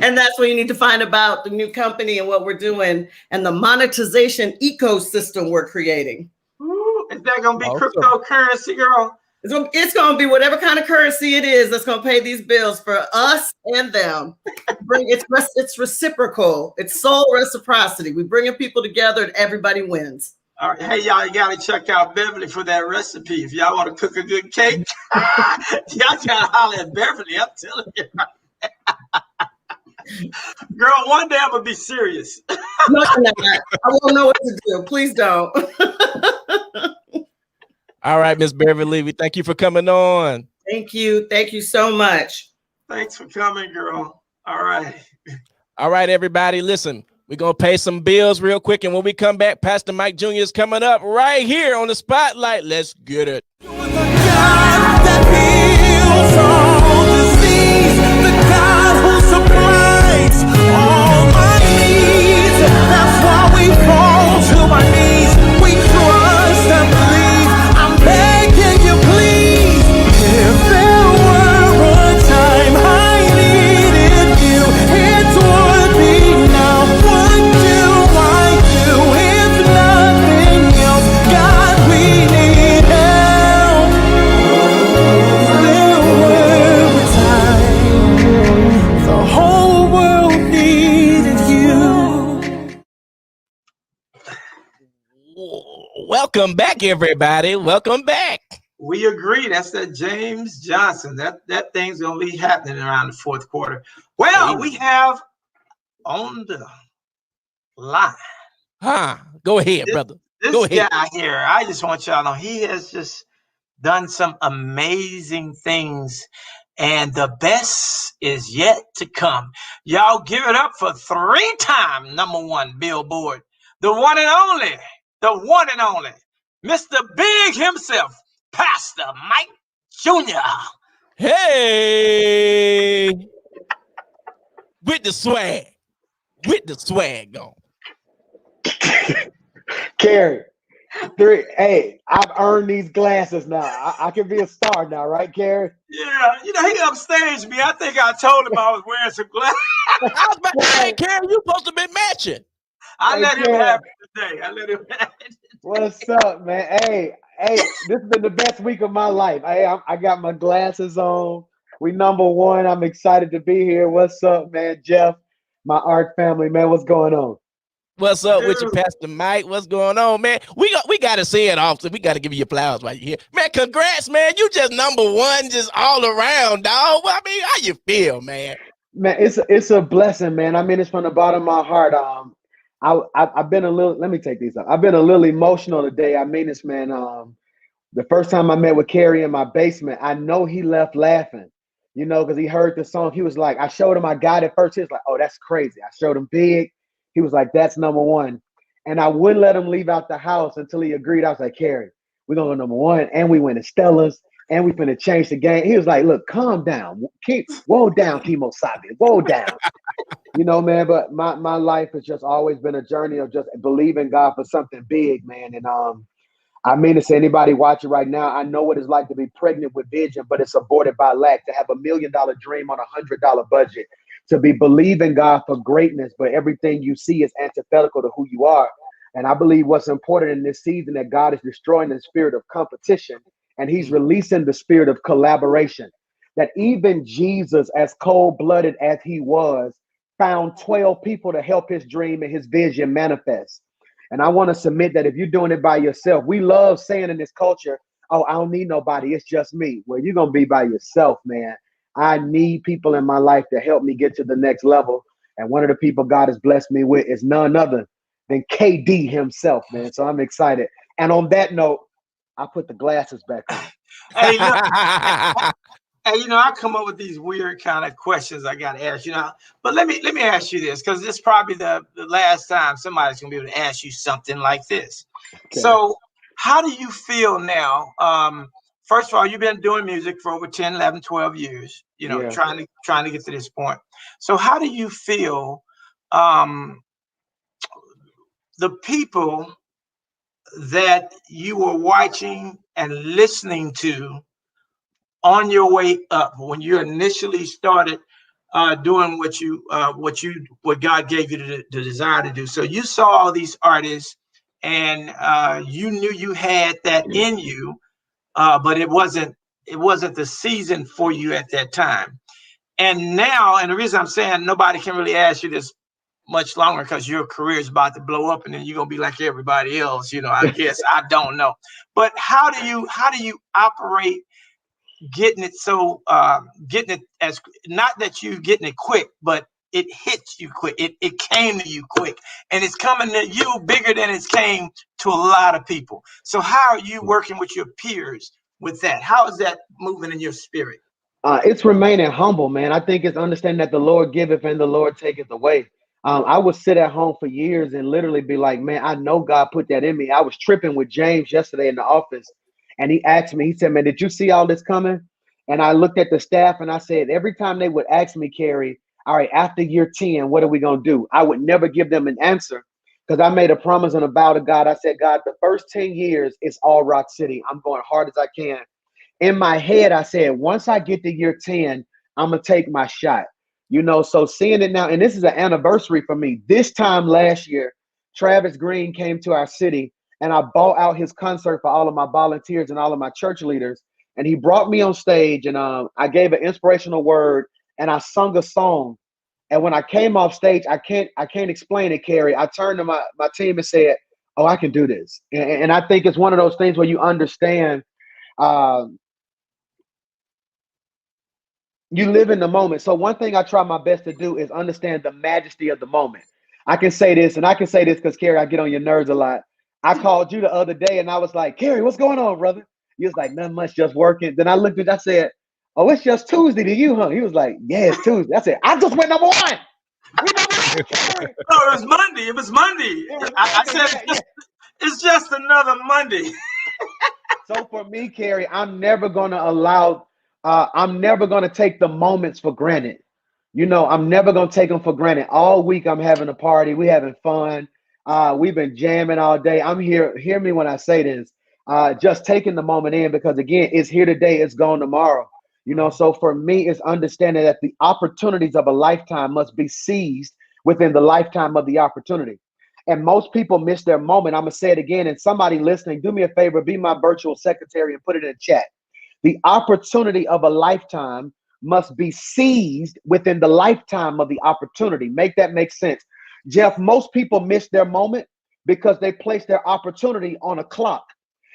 And that's where you need to find about the new company and what we're doing and the monetization ecosystem we're creating. Ooh, is that going to be cryptocurrency, girl? It's going to be whatever kind of currency it is that's going to pay these bills for us and them. It's reciprocal. It's soul reciprocity. We're bringing people together and everybody wins. All right. Hey, y'all, you got to check out Beverly for that recipe. If y'all want to cook a good cake, y'all got to holler at Beverly. I'm telling you. Girl, one day I'm going to be serious. No, I won't know what to do. Please don't. All right, Miss Beverly, we thank you for coming on. Thank you. Thank you so much. Thanks for coming, girl. All right. All right, everybody, listen, we're going to pay some bills real quick. And when we come back, Pastor Mike Jr. is coming up right here on the spotlight. Let's get it. That's why we fall to my knees. We trust and believe. I'm begging you, please. If there were a time I needed you, it would be now. What do I do if nothing else? God, we need help. There were a time the whole world needed you. Welcome back, everybody. Welcome back. We agree. That's that James Johnson. That thing's going to be happening around the fourth quarter. Well, we have on the line. Go ahead, brother. This guy here, I just want y'all to know, he has just done some amazing things. And the best is yet to come. Y'all give it up for 3-time #1 Billboard. The one and only. Mr. Big himself, Pastor Mike Jr. Hey, with the swag on. Kerry, hey, I've earned these glasses now. I can be a star now, right, Kerry? Yeah, he upstaged me. I think I told him I was wearing some glasses. I was about to say, Kerry, you supposed to be matching. I let him have it today. What's up, man? Hey, this has been the best week of my life. I got my glasses on. We #1. I'm excited to be here. What's up, man? Jeff, my art family, man. What's going on? What's up with you, Pastor Mike? What's going on, man? We got to say it often. We got to give you flowers while you're here. Man, congrats, man. You just #1 just all around, dog. I mean, how you feel, man? Man, it's a blessing, man. I mean, it's from the bottom of my heart. I've been a little, let me take these up. I've been a little emotional today. I mean this, man. The first time I met with Kerry in my basement, I know he left laughing, because he heard the song. He was like, I showed him, I got it first. He was like, oh, that's crazy. I showed him Big. He was like, that's #1. And I wouldn't let him leave out the house until he agreed. I was like, Kerry, we're going to go #1. And we went to Stella's and we finna change the game. He was like, look, calm down. Whoa down, Kimo Sabe. Whoa down. Man, but my life has just always been a journey of just believing God for something big, man. And I mean to say, anybody watching right now, I know what it's like to be pregnant with vision, but it's aborted by lack, to have $1 million dream on $100 budget, to be believing God for greatness, but everything you see is antithetical to who you are. And I believe what's important in this season that God is destroying the spirit of competition and he's releasing the spirit of collaboration. That even Jesus, as cold-blooded as he was, found 12 people to help his dream and his vision manifest. And I want to submit that if you're doing it by yourself, we love saying in this culture, oh, I don't need nobody, it's just me. Well, you're going to be by yourself, man. I need people in my life to help me get to the next level. And one of the people God has blessed me with is none other than KD himself, man. So I'm excited. And on that note, I put the glasses back on. Hey, look, hey, I come up with these weird kind of questions I got to ask you now. But let me ask you this, because this is probably the last time somebody's going to be able to ask you something like this. Okay. So how do you feel now? First of all, you've been doing music for over 10, 11, 12 years, trying to get to this point. So how do you feel the people that you were watching and listening to on your way up when you initially started doing what God gave you the desire to do? So you saw all these artists and you knew you had that in you, but it wasn't the season for you at that time. And now, and the reason I'm saying nobody can really ask you this much longer, because your career is about to blow up and then you're gonna be like everybody else, I guess. I don't know. But how do you operate getting it as, not that you getting it quick, but it hits you quick. It came to you quick, and it's coming to you bigger than it's came to a lot of people. So how are you working with your peers with that? How is that moving in your spirit? It's remaining humble, man. I think it's understanding that the Lord giveth and the Lord taketh away. I would sit at home for years and literally be like, man, I know God put that in me. I was tripping with James yesterday in the office, and he asked me, he said, man, did you see all this coming? And I looked at the staff and I said, every time they would ask me, Kerry, all right, after year 10, what are we going to do? I would never give them an answer, because I made a promise and a vow to God. I said, God, the first 10 years, it's all Rock City. I'm going hard as I can. In my head, I said, once I get to year 10, I'm going to take my shot. So seeing it now, and this is an anniversary for me. This time last year, Travis Green came to our city, and I bought out his concert for all of my volunteers and all of my church leaders. And he brought me on stage, and I gave an inspirational word, and I sung a song. And when I came off stage, I can't explain it, Kerry. I turned to my team and said, oh, I can do this. And I think it's one of those things where you understand you live in the moment. So one thing I try my best to do is understand the majesty of the moment. I can say this, and I can say this because, Kerry, I get on your nerves a lot. I called you the other day, and I was like, Kerry, what's going on, brother? You was like, nothing much, just working. Then I looked at, I said, oh, it's just Tuesday to you, huh? He was like, yeah, it's Tuesday. I said, I just went number one. We number one, Kerry. No, it was Monday. It was Monday. I said, it's just another Monday. So for me, Kerry, I'm never going to take the moments for granted. I'm never going to take them for granted. All week I'm having a party. We having fun. We've been jamming all day. I'm here. Hear me when I say this. Just taking the moment in, because again, it's here today, it's gone tomorrow. So for me, it's understanding that the opportunities of a lifetime must be seized within the lifetime of the opportunity. And most people miss their moment. I'm going to say it again. And somebody listening, do me a favor, be my virtual secretary and put it in the chat. The opportunity of a lifetime must be seized within the lifetime of the opportunity. Make that make sense. Jeff, most people miss their moment because they place their opportunity on a clock.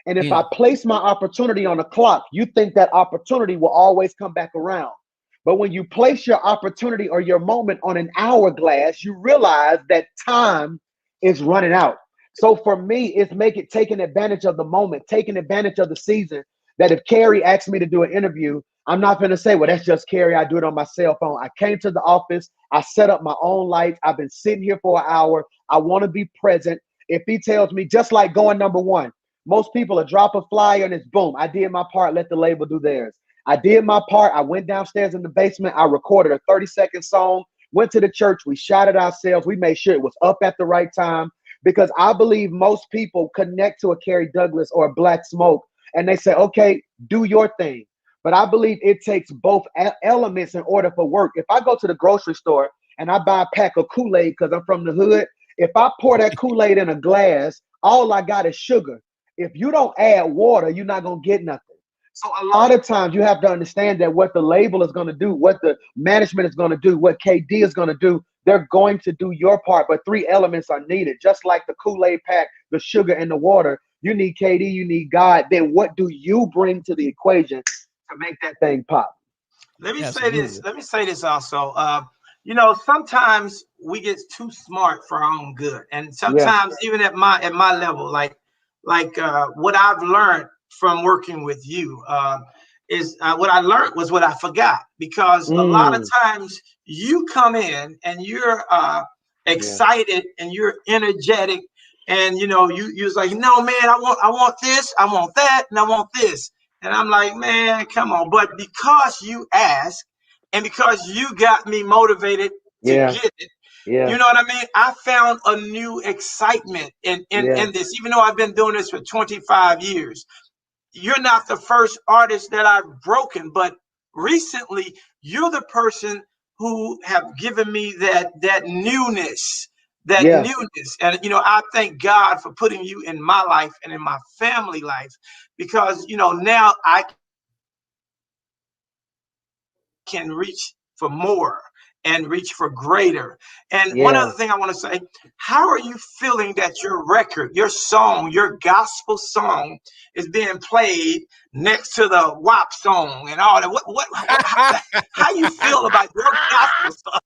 And if I place my opportunity on a clock, you think that opportunity will always come back around. But when you place your opportunity or your moment on an hourglass, you realize that time is running out. So for me, it's taking advantage of the moment, taking advantage of the season. That if Kerry asked me to do an interview, I'm not going to say, well, that's just Kerry. I do it on my cell phone. I came to the office. I set up my own lights. I've been sitting here for an hour. I want to be present. If he tells me, just like going number one, most people will drop a flyer and it's boom. I did my part. Let the label do theirs. I did my part. I went downstairs in the basement. I recorded a 30-second song, went to the church. We shot it ourselves. We made sure it was up at the right time, because I believe most people connect to a Kerry Douglas or a Black Smoke and they say, okay, do your thing. But I believe it takes both elements in order for work. If I go to the grocery store and I buy a pack of Kool-Aid because I'm from the hood, If I pour that Kool-Aid in a glass, all I got is sugar. If you don't add water, you're not going to get nothing. So a lot of times you have to understand that what the label is going to do, what the management is going to do, what KD is going to do, they're going to do your part. But 3 elements are needed, just like the Kool-Aid pack, the sugar and the water. You need KD, you need God. Then what do you bring to the equation to make that thing pop? Let me say this also. Sometimes we get too smart for our own good, and sometimes even at my level, like what I've learned from working with you is what I learned was what I forgot, because a lot of times you come in and you're excited and you're energetic, and you was like, no man, I want this, I want that, and I want this. And I'm like, man, come on. But because you asked and because you got me motivated to get it, you know what I mean? I found a new excitement in this, even though I've been doing this for 25 years. You're not the first artist that I've broken, but recently you're the person who have given me that newness. And I thank God for putting you in my life and in my family life, because now I can reach for more and reach for greater. And one other thing I want to say, how are you feeling that your record, your song, your gospel song is being played next to the WAP song and all that? How you feel about your gospel song?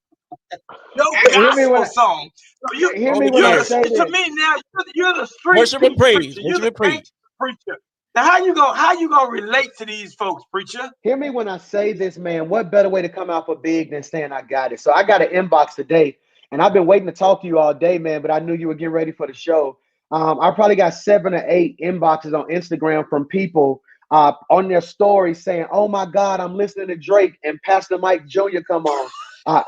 Your gospel song. So to me now, you're the street worship and praise. preacher. You're the preacher. Now, how you gonna relate to these folks, preacher? Hear me when I say this, man. What better way to come out for big than saying I got it? So I got an inbox today, and I've been waiting to talk to you all day, man, but I knew you were getting ready for the show. I probably got 7 or 8 inboxes on Instagram from people on their stories saying, oh my God, I'm listening to Drake and Pastor Mike Jr. come on.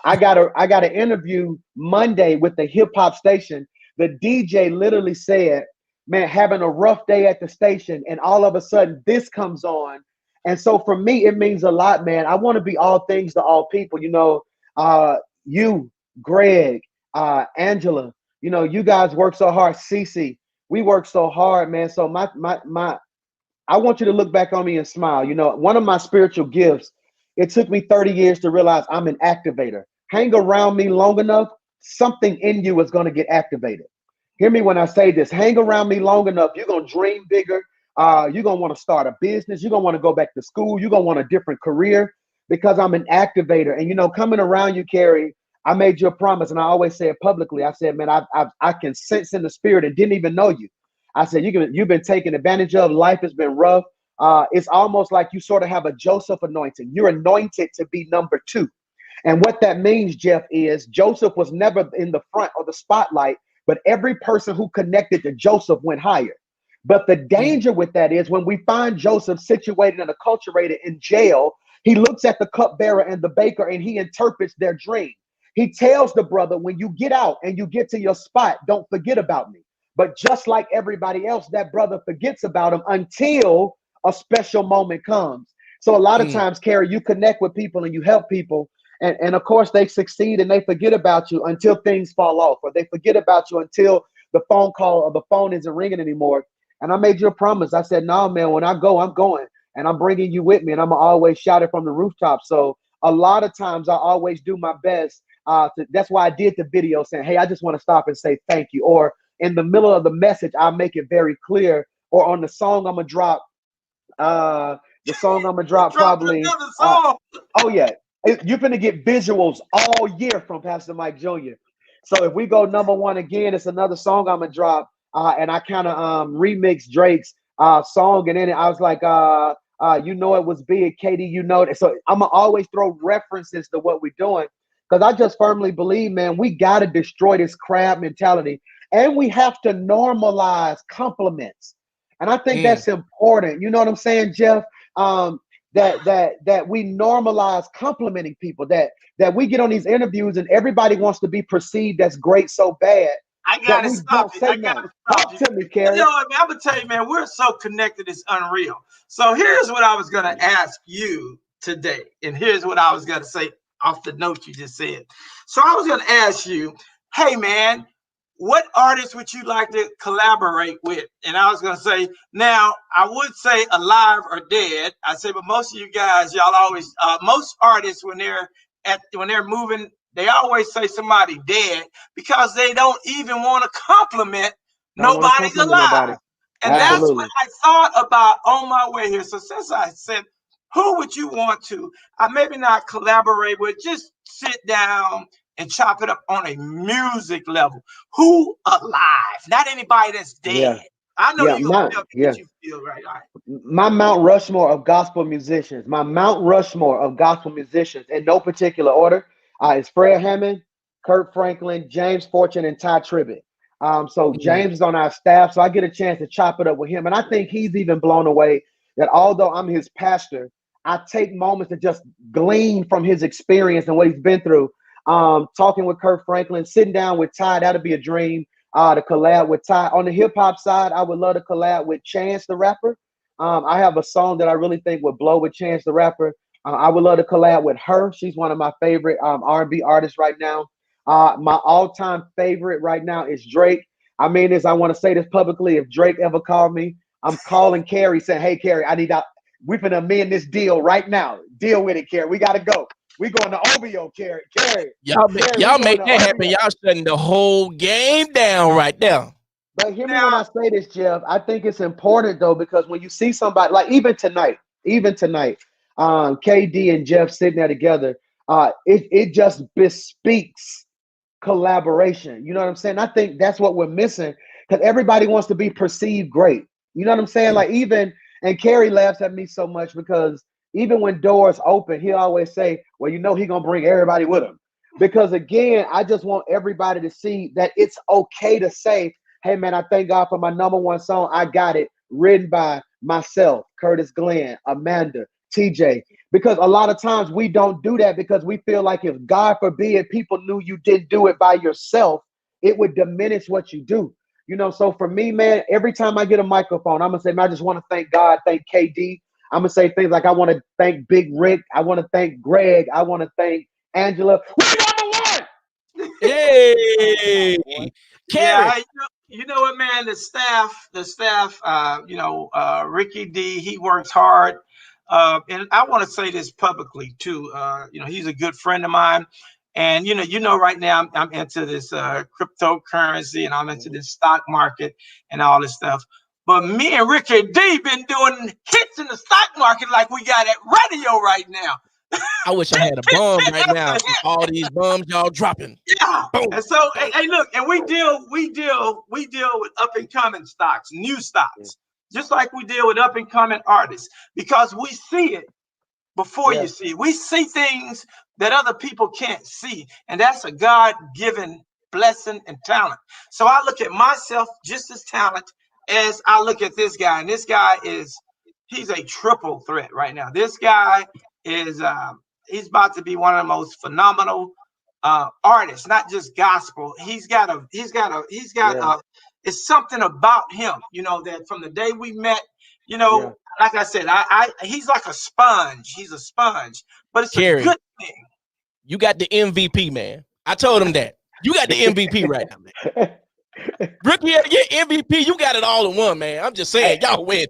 I got an interview Monday with the hip hop station. The DJ literally said, man, having a rough day at the station, and all of a sudden this comes on. And so for me, it means a lot, man. I want to be all things to all people. You, Greg, Angela, you guys work so hard. Cece, we work so hard, man. So I want you to look back on me and smile. One of my spiritual gifts, it took me 30 years to realize I'm an activator. Hang around me long enough, something in you is going to get activated. Hear me when I say this. Hang around me long enough, you're going to dream bigger. You're going to want to start a business. You're going to want to go back to school. You're going to want a different career, because I'm an activator. And, coming around you, Kerry, I made you a promise, and I always say it publicly. I said, man, I can sense in the spirit and didn't even know you. I said, you've been taken advantage of. Life has been rough. It's almost like you sort of have a Joseph anointing. You're anointed to be number 2. And what that means, Jeff, is Joseph was never in the front or the spotlight, but every person who connected to Joseph went higher. But the danger with that is when we find Joseph situated and acculturated in jail, he looks at the cupbearer and the baker and he interprets their dream. He tells the brother, when you get out and you get to your spot, don't forget about me. But just like everybody else, that brother forgets about him until a special moment comes. So a lot of times, Kerry, you connect with people and you help people. And of course, they succeed and they forget about you until things fall off, or they forget about you until the phone call or the phone isn't ringing anymore. And I made you a promise. I said, no, man, when I go, I'm going, and I'm bringing you with me, and I'm going to always shout it from the rooftop. So a lot of times I always do my best. That's why I did the video saying, hey, I just want to stop and say thank you. Or in the middle of the message, I'll make it very clear. Or on the song I'm going to drop, probably. Oh, yeah. You're going to get visuals all year from Pastor Mike Jr. So if we go number 1 again, it's another song I'm going to drop. And I kind of remixed Drake's song. And then I was like, it was big, Katie, So I'm going to always throw references to what we're doing, because I just firmly believe, man, we got to destroy this crab mentality. And we have to normalize compliments. And I think that's important. You know what I'm saying, Jeff? That we normalize complimenting people, that we get on these interviews and everybody wants to be perceived as great so bad. I gotta stop you. Talk to me, Kerry. I'm gonna tell you, man, we're so connected, it's unreal. So here's what I was gonna ask you today, and here's what I was gonna say off the note you just said. So I was gonna ask you, hey man, what artists would you like to collaborate with? And I was gonna say, now I would say alive or dead. I say, but most of you guys, y'all always, most artists when they're moving, they always say somebody dead because they don't even want to compliment nobody's alive. Nobody. And that's what I thought about on my way here. So since I said, who would you want to, maybe not collaborate with, just sit down and chop it up on a music level? Who alive? Not anybody that's dead. Yeah. I know you're going to tell me what you feel, right? All right. My Mount Rushmore of gospel musicians. My Mount Rushmore of gospel musicians in no particular order is Fred Hammond, Kurt Franklin, James Fortune, and Ty Tribbett. So James is on our staff, so I get a chance to chop it up with him. And I think he's even blown away that although I'm his pastor, I take moments to just glean from his experience and what he's been through. Talking with Kurt Franklin, sitting down with Ty, that'll be a dream to collab with Ty. On the hip hop side, I would love to collab with Chance the Rapper. I have a song that I really think would blow with Chance the Rapper. I would love to collab with her. She's one of my favorite R&B artists right now. My all-time favorite right now is Drake. I mean this, I want to say this publicly. If Drake ever called me, I'm calling Kerry saying, hey, Kerry, we're going to amend this deal right now. Deal with it, Kerry. We got to go. We going to OVO, Kerry. Y'all make that happen. Y'all shutting the whole game down right now. But hear me when I say this, Jeff. I think it's important, though, because when you see somebody, like even tonight, KD and Jeff sitting there together, it just bespeaks collaboration. You know what I'm saying? I think that's what we're missing because everybody wants to be perceived great. You know what I'm saying? Like and Kerry laughs at me so much because even when doors open, he always say, well, he gonna bring everybody with him. Because again, I just want everybody to see that it's okay to say, hey man, I thank God for my #1 song. I got it written by myself, Curtis Glenn, Amanda, TJ. Because a lot of times we don't do that because we feel like if God forbid people knew you didn't do it by yourself, it would diminish what you do. So for me, man, every time I get a microphone, I'm going to say, man, I just want to thank God, thank KD. I'm going to say things like I want to thank Big Rick. I want to thank Greg. I want to thank Angela. We #1! Hey! Kerry. Yeah, you know what, man? The staff, Ricky D, he works hard. And I want to say this publicly too. He's a good friend of mine. And right now I'm into this cryptocurrency and I'm into this stock market and all this stuff. But me and Ricky D been doing hits in the stock market like we got at radio right now. I wish I had a bomb right now. All these bombs y'all dropping. Yeah. Boom. And so, hey, look, and we deal with up and coming stocks, new stocks, just like we deal with up and coming artists, because we see it before you see it. We see things that other people can't see, and that's a God-given blessing and talent. So I look at myself just as talent as I look at this guy, and this guy he's a triple threat right now. This guy is he's about to be one of the most phenomenal artists, not just gospel. He's got it's something about him, that from the day we met, like I said, he's like a sponge. He's a sponge, but it's Kerry, a good thing. You got the MVP, man. I told him that. You got the MVP right now, man. Rookie of the Year MVP, you got it all in one, man. I'm just saying, y'all win.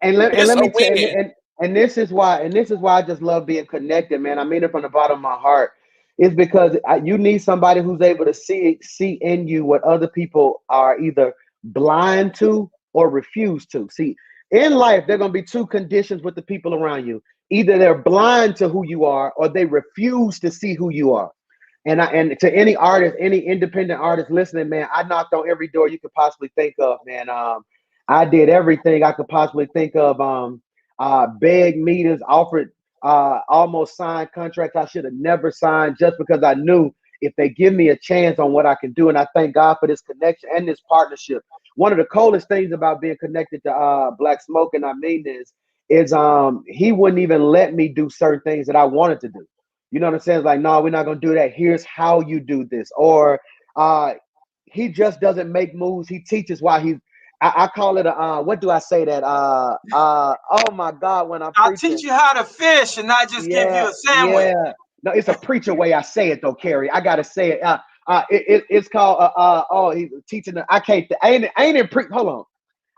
And let me tell you, and this is why I just love being connected, man. I mean it from the bottom of my heart. It's because you need somebody who's able to see in you what other people are either blind to or refuse to. See, in life, there are going to be two conditions with the people around you. Either they're blind to who you are or they refuse to see who you are. And to any artist, any independent artist listening, man, I knocked on every door you could possibly think of, man. I did everything I could possibly think of. Begged meetings, offered almost signed contracts I should have never signed just because I knew if they give me a chance on what I can do. And I thank God for this connection and this partnership. One of the coolest things about being connected to Black Smoke, and I mean this, is he wouldn't even let me do certain things that I wanted to do. You know what I'm saying? It's like, no, we're not going to do that. Here's how you do this. Or he just doesn't make moves. He teaches why I call it what do I say that? Oh my God, when I'll teach you how to fish and not just give you a sandwich. Yeah. No, it's a preacher way I say it though, Kerry. I gotta say it. It's called oh, he's teaching. I ain't in hold on.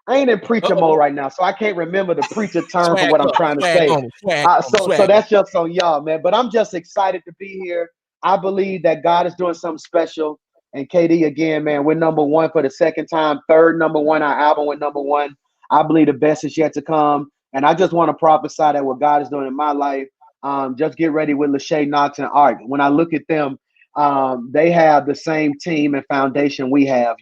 I ain't in preacher mode right now, so I can't remember the preacher term for what I'm trying to say. So that's just on y'all, man. But I'm just excited to be here. I believe that God is doing something special. And KD, again, man, we're number one for the second time, third number one. Our album went number one. I believe the best is yet to come. And I just want to prophesy that what God is doing in my life, just get ready with Lachey Knox and Art. When I look at them, they have the same team and foundation we have,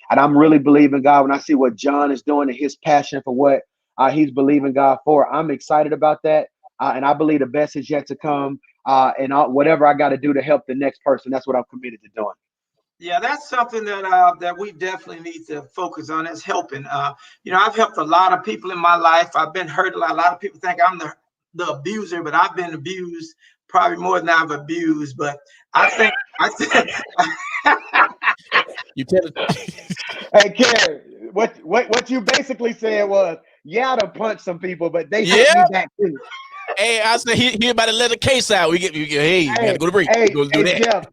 and I'm really believing God when I see what John is doing and his passion for what he's believing God for. I'm excited about that. And I believe the best is yet to come. And whatever I got to do to help the next person, that's what I'm committed to doing. Yeah, that's something that we definitely need to focus on. Is helping. I've helped a lot of people in my life. I've been hurt a lot. A lot of people think I'm the abuser, but I've been abused probably more than I've abused. But I think you tell it. Hey, Kerry, what you basically said was, yeah, I done punched some people, but they hit me back too. Hey, I said he about to let the case out. We gotta go to break. Hey, go do that. Jeff,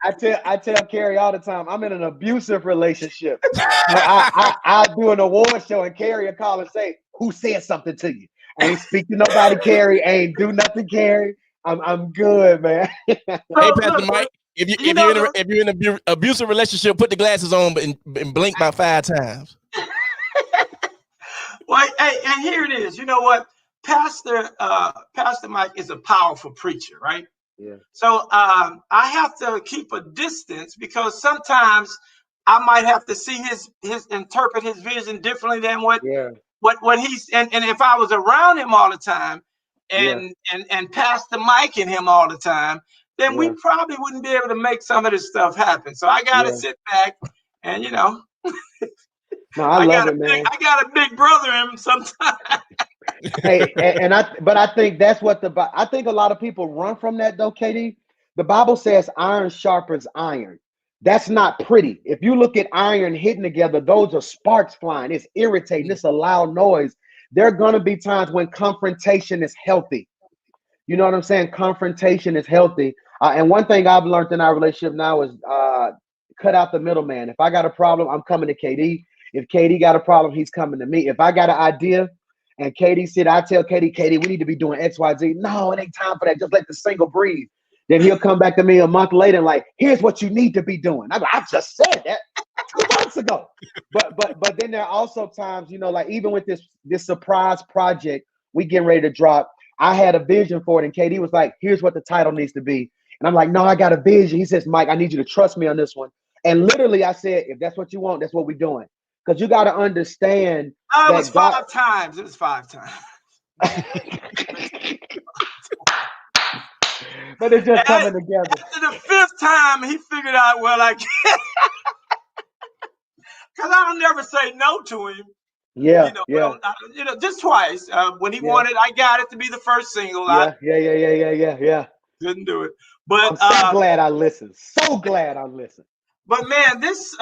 I tell Kerry all the time, I'm in an abusive relationship. I'll do an award show and Kerry will call and say, who said something to you? I ain't speak to nobody, Kerry. I ain't do nothing, Kerry. I'm good, man. Hey, Pastor Mike, if you're in an abusive relationship, put the glasses on and blink about 5 times. Well, hey, and here it is. You know what? Pastor Mike is a powerful preacher, right? Yeah. So I have to keep a distance because sometimes I might have to see his interpret his vision differently than what he's and if I was around him all the time and Pastor Mike and him all the time, then we probably wouldn't be able to make some of this stuff happen. So I gotta sit back and No, I love it, man. I got a big brother in him sometimes. Hey, but I think that's what I think a lot of people run from that though, KD. The Bible says iron sharpens iron. That's not pretty. If you look at iron hitting together, those are sparks flying. It's irritating. It's a loud noise. There are going to be times when confrontation is healthy. You know what I'm saying? Confrontation is healthy. And one thing I've learned in our relationship now is cut out the middleman. If I got a problem, I'm coming to KD. If KD got a problem, he's coming to me. If I got an idea and KD said, I tell KD, we need to be doing X, Y, Z. No, it ain't time for that. Just let the single breathe. Then he'll come back to me a month later and like, here's what you need to be doing. I just said that 2 months ago. But then there are also times, like even with this surprise project we getting ready to drop, I had a vision for it. And KD was like, here's what the title needs to be. And I'm like, no, I got a vision. He says, Mike, I need you to trust me on this one. And literally I said, if that's what you want, that's what we're doing. Because you got to understand. It was 5 times. It was 5 times. But it's just coming together. After the 5th time, he figured out, well, I can't. Because I'll never say no to him. Yeah, just twice. When he wanted, I got it to be the first single. Yeah. Didn't do it. But I'm so glad I listened. So glad I listened. But man, this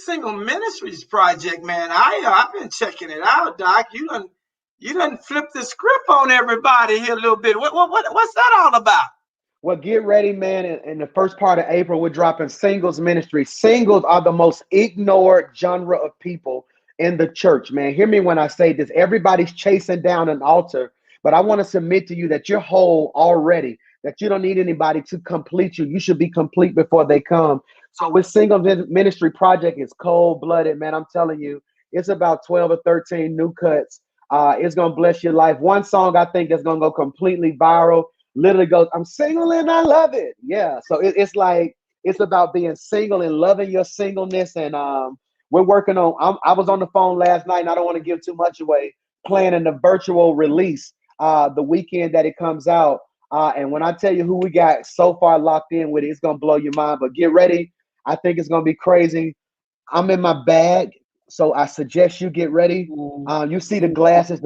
single ministries project, man, I've been checking it out, Doc. You done flipped the script on everybody here a little bit. What's that all about? Well, get ready, man. In the first part of April, we're dropping singles ministry. Singles are the most ignored genre of people in the church, man. Hear me when I say this. Everybody's chasing down an altar, but I want to submit to you that you're whole already, that you don't need anybody to complete you. You should be complete before they come. So with Singles Ministry Project, it's cold-blooded, man. I'm telling you, it's about 12 or 13 new cuts. It's going to bless your life. One song I think that's going to go completely viral literally goes, I'm single and I love it. Yeah, so it's like, it's about being single and loving your singleness. And we're working on, I was on the phone last night, and I don't want to give too much away, planning the virtual release the weekend that it comes out. And when I tell you who we got so far locked in with it, it's going to blow your mind. But get ready. I think it's going to be crazy. I'm in my bag, so I suggest you get ready. You see the glasses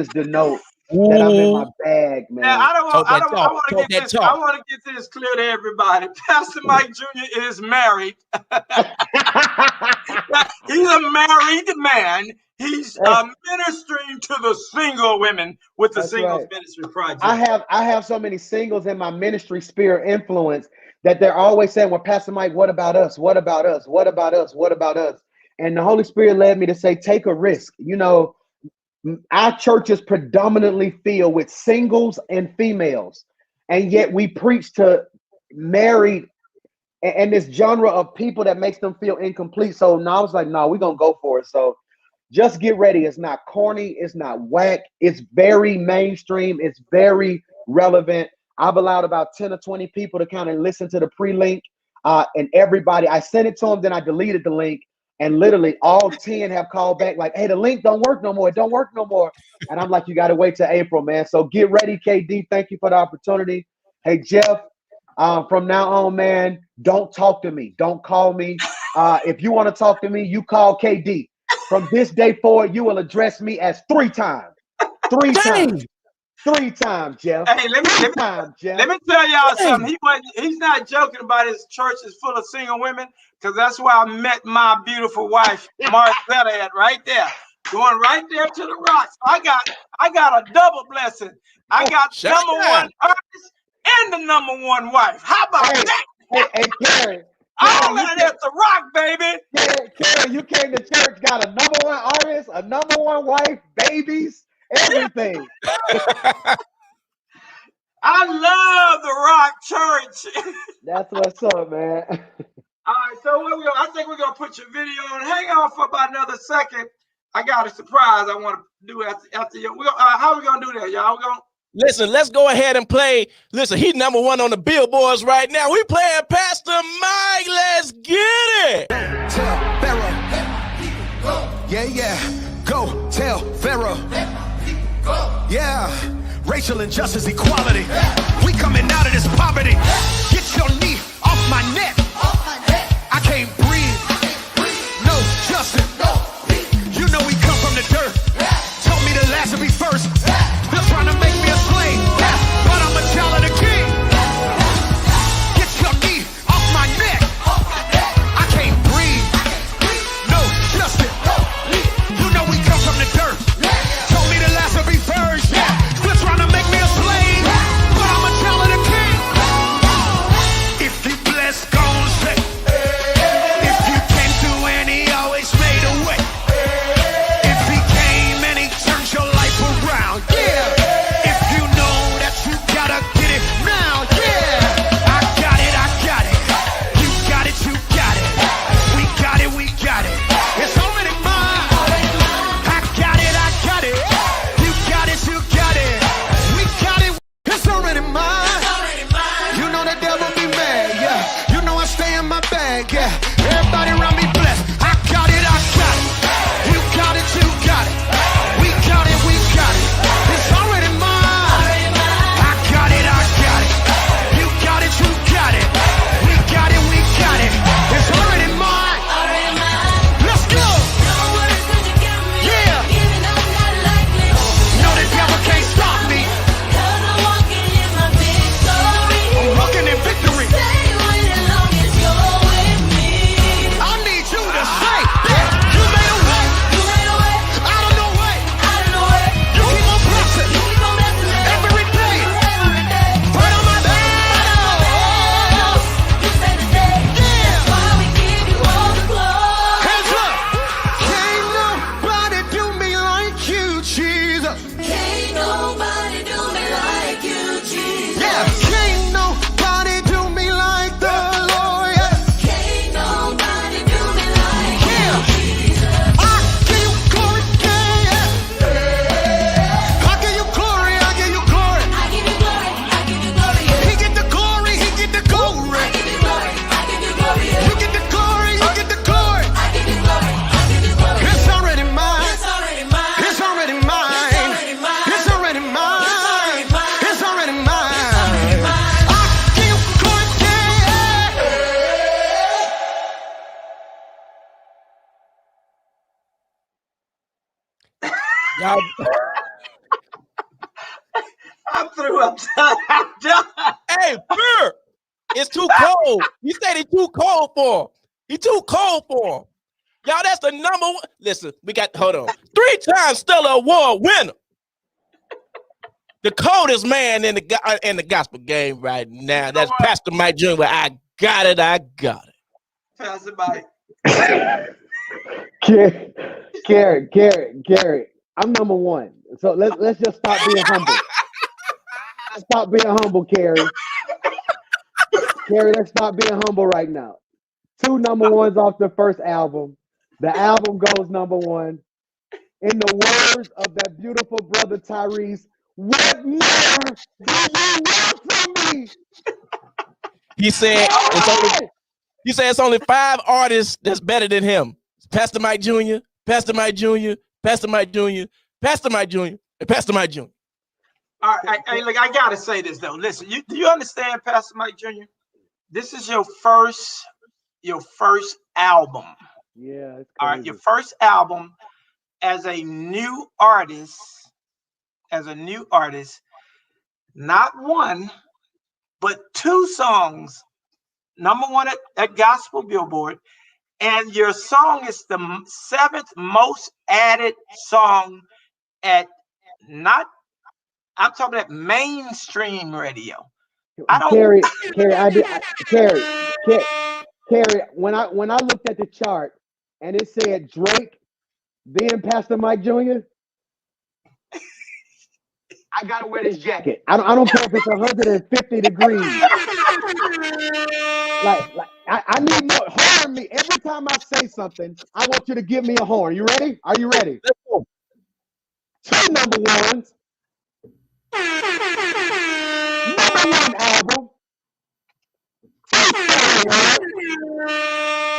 denote that I'm in my bag, man. Now, I want to get this clear to everybody. Pastor Mike Jr. is married. He's a married man. He's ministering to the single women with the Singles Ministry Project. I have so many singles in my ministry sphere influence that they're always saying, well, Pastor Mike, what about us? What about us? What about us? What about us? And the Holy Spirit led me to say, take a risk. You know, our church is predominantly filled with singles and females, and yet we preach to married and this genre of people that makes them feel incomplete. So now I was like, no, we're gonna go for it. So just get ready. It's not corny, it's not whack, it's very mainstream, it's very relevant. I've allowed about 10 or 20 people to kind of listen to the pre-link, and everybody, I sent it to them, then I deleted the link, and literally all 10 have called back like, hey, the link don't work no more, it don't work no more. And I'm like, you got to wait till April, man. So get ready, KD. Thank you for the opportunity. Hey, Jeff, from now on, man, don't talk to me. Don't call me. If you want to talk to me, you call KD. From this day forward, you will address me as 3 times. 3 times. 3 times, Jeff. Hey, let me tell y'all something. He's not joking about his church is full of single women, because that's where I met my beautiful wife, Marcella, at right there. Going right there to the rocks. I got a double blessing. I got #1 artist and the #1 wife. How about that? Hey, Kerry. All of it at the rock, baby. Kerry, you came to church, got a #1 artist, a #1 wife, babies, everything. I love the Rock Church. That's what's up, man. All right, so I think we're gonna put your video on. Hang on for about another second. I got a surprise I want to do after you. How are we gonna do that, y'all? Listen, let's go ahead and play. Listen, he's #1 on the billboards right now. We playing Pastor Mike. Let's get it. Tell Pharaoh. Yeah. Go tell Pharaoh. Yeah. Racial injustice, equality. We coming out of this poverty. Get your knee off my neck. I can't breathe. No justice. You know we come from the dirt. Told me the last to be first. They're trying to make me a slave, but I'm a child of the king. Get your knee off my neck. I can't breathe. No justice. You know we come from the dirt. Told me the last to be first. They're trying to make me a slave, but I'm a child of the king. If you bless, gon' say. If you came to and he always made a way. If he came and he turned your life around, yeah. If you know that you gotta get it now, yeah. I got it. You got it, you got it. We got it. It's already mine. I got it. You got it, you got it. We got it. It's already mine. You know the devil be mad, yeah. You know I stay in my bag, yeah. Everybody around me blessed. I got it. You got it, you got it. We got it. It's already mine. I got it. You got it, you got it. We got it. It's already mine. Let's go. Yeah. No, the devil can't stop me. I'm walking in victory. I need you to say, you made a way. Out of no way. You keep on blessing. Every day. Right on my battles. Hands up. Can't nobody do me like you, Jesus. Yeah, can't nobody do me like the Lord. Yeah. I give you glory, yeah. I give you glory. He get the glory. You get the glory. It's already mine. It's already mine. I give you glory, yeah. Y'all, I'm through. I'm done. hey, Burr, it's too cold. He said it's too cold for him. Y'all, that's the #1. Listen, hold on. 3 times Stellar Award winner. the coldest man in the gospel game right now. That's Pastor Mike Jr. I got it. Pastor Mike. Kerry, I'm number one. So let's just stop being humble. Stop being humble, Kerry. Kerry, let's stop being humble right now. 2 number ones off the first album. The album goes number one. In the words of that beautiful brother Tyrese, what more do you want from me? He said it's only 5 artists that's better than him. Pastor Mike Jr., Pastor Mike Jr., Pastor Mike Jr., Pastor Mike Jr., and Pastor Mike Jr. All right, look, I gotta say this though. Listen, do you understand, Pastor Mike Jr.? This is your first album. Yeah. It's crazy. All right, your first album as a new artist. Not 1, but 2 songs, number 1 at Gospel Billboard, and your song is the 7th most added song at I'm talking about mainstream radio. Kerry, when I looked at the chart and it said Drake, then Pastor Mike Jr., I gotta wear this jacket. I don't care if it's 150 degrees. I need more. Horn me every time I say something. I want you to give me a horn. You ready? Are you ready? Let's go. 2 number ones. Number 1 album.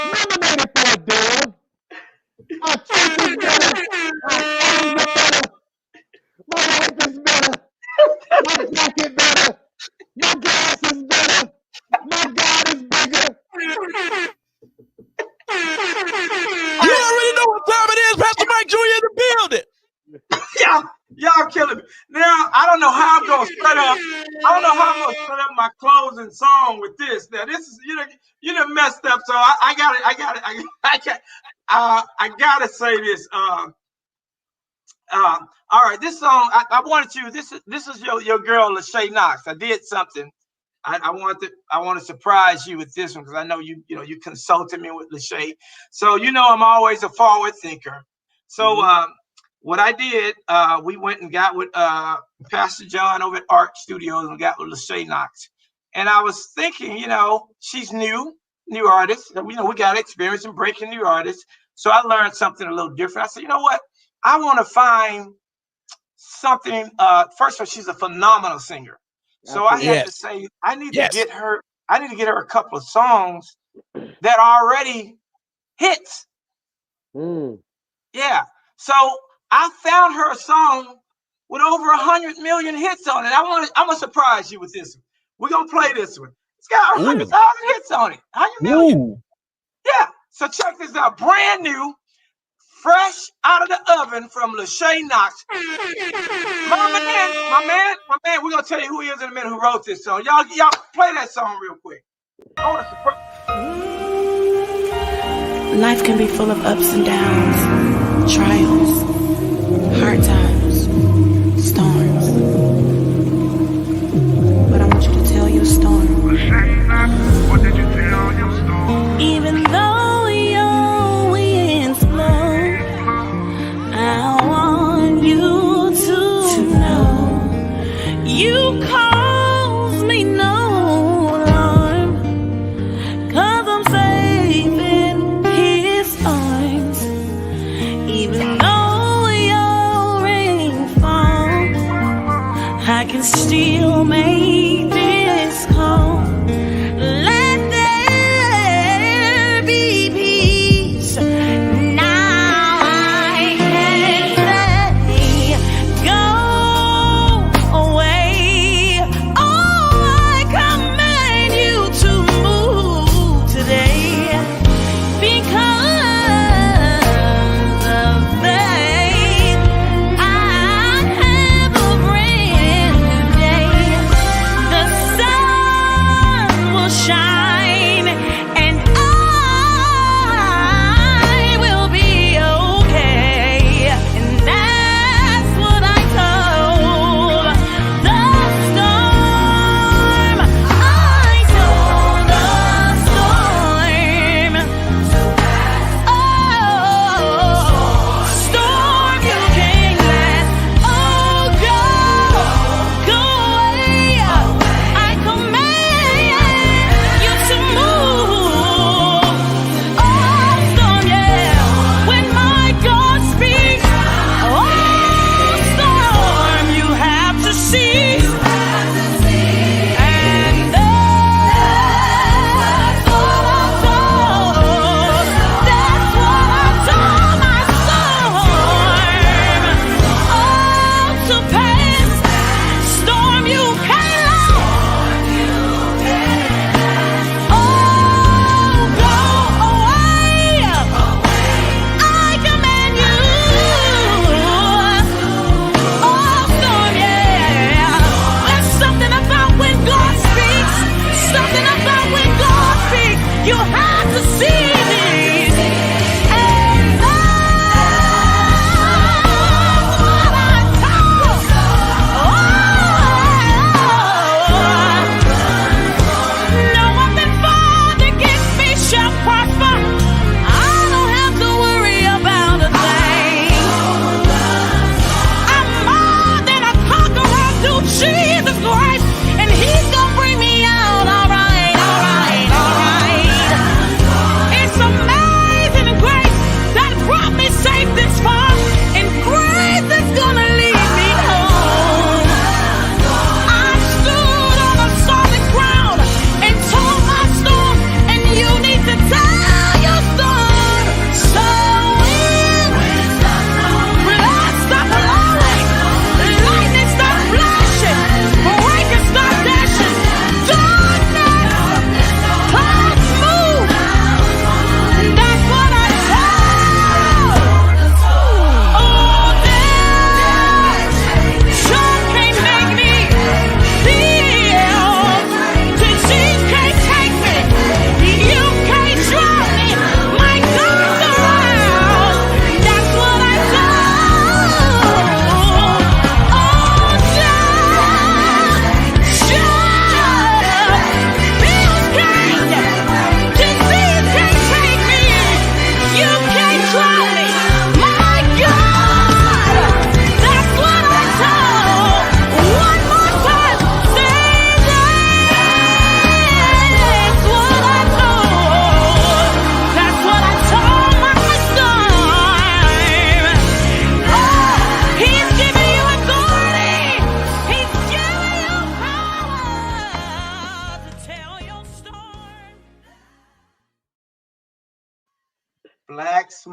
Nominated for a Dove. My chick is better. My songs are better. My life is better. My jacket better. My glass is better. My God is bigger. You already know what time it is. Pastor Mike Jr. in the building. Y'all killing me. Now, I don't know how I'm gonna set up my closing song with this. Now, this is you done messed up. So I gotta say this. All right, this song I wanted you. This is your girl Lachey Knox. I did something. I want to surprise you with this one because I know you consulted me with Lachey. So I'm always a forward thinker. So what I did, we went and got with Pastor John over at Art Studios and got with Lachey Knox. And I was thinking, she's new artist. We got experience in breaking new artists. So I learned something a little different. I said, you know what? I want to find something. First of all, she's a phenomenal singer. So I had to say, I need to get her a couple of songs that are already hits. Yeah. So I found her a song with over 100 million hits on it. I'm gonna surprise you with this one. We're gonna play this one. It's got 100,000 hits on it. 100 million. Ooh. Yeah. So check this out. Brand new, fresh out of the oven from Lachey Knox. My man. We're gonna tell you who he is in a minute. Who wrote this song? Y'all play that song real quick. I want to surprise. Life can be full of ups and downs, trials, hard times, storms. But I want you to tell your story. What did you tell your story? Even though your winds blow, I want you to know you cause me no alarm, 'cause I'm safe in his arms. Even though your rain falls, I can still make this call. Let there be peace. Now I can say, go away. Oh, I command you to move today, because of faith. I have a brand new day. The sun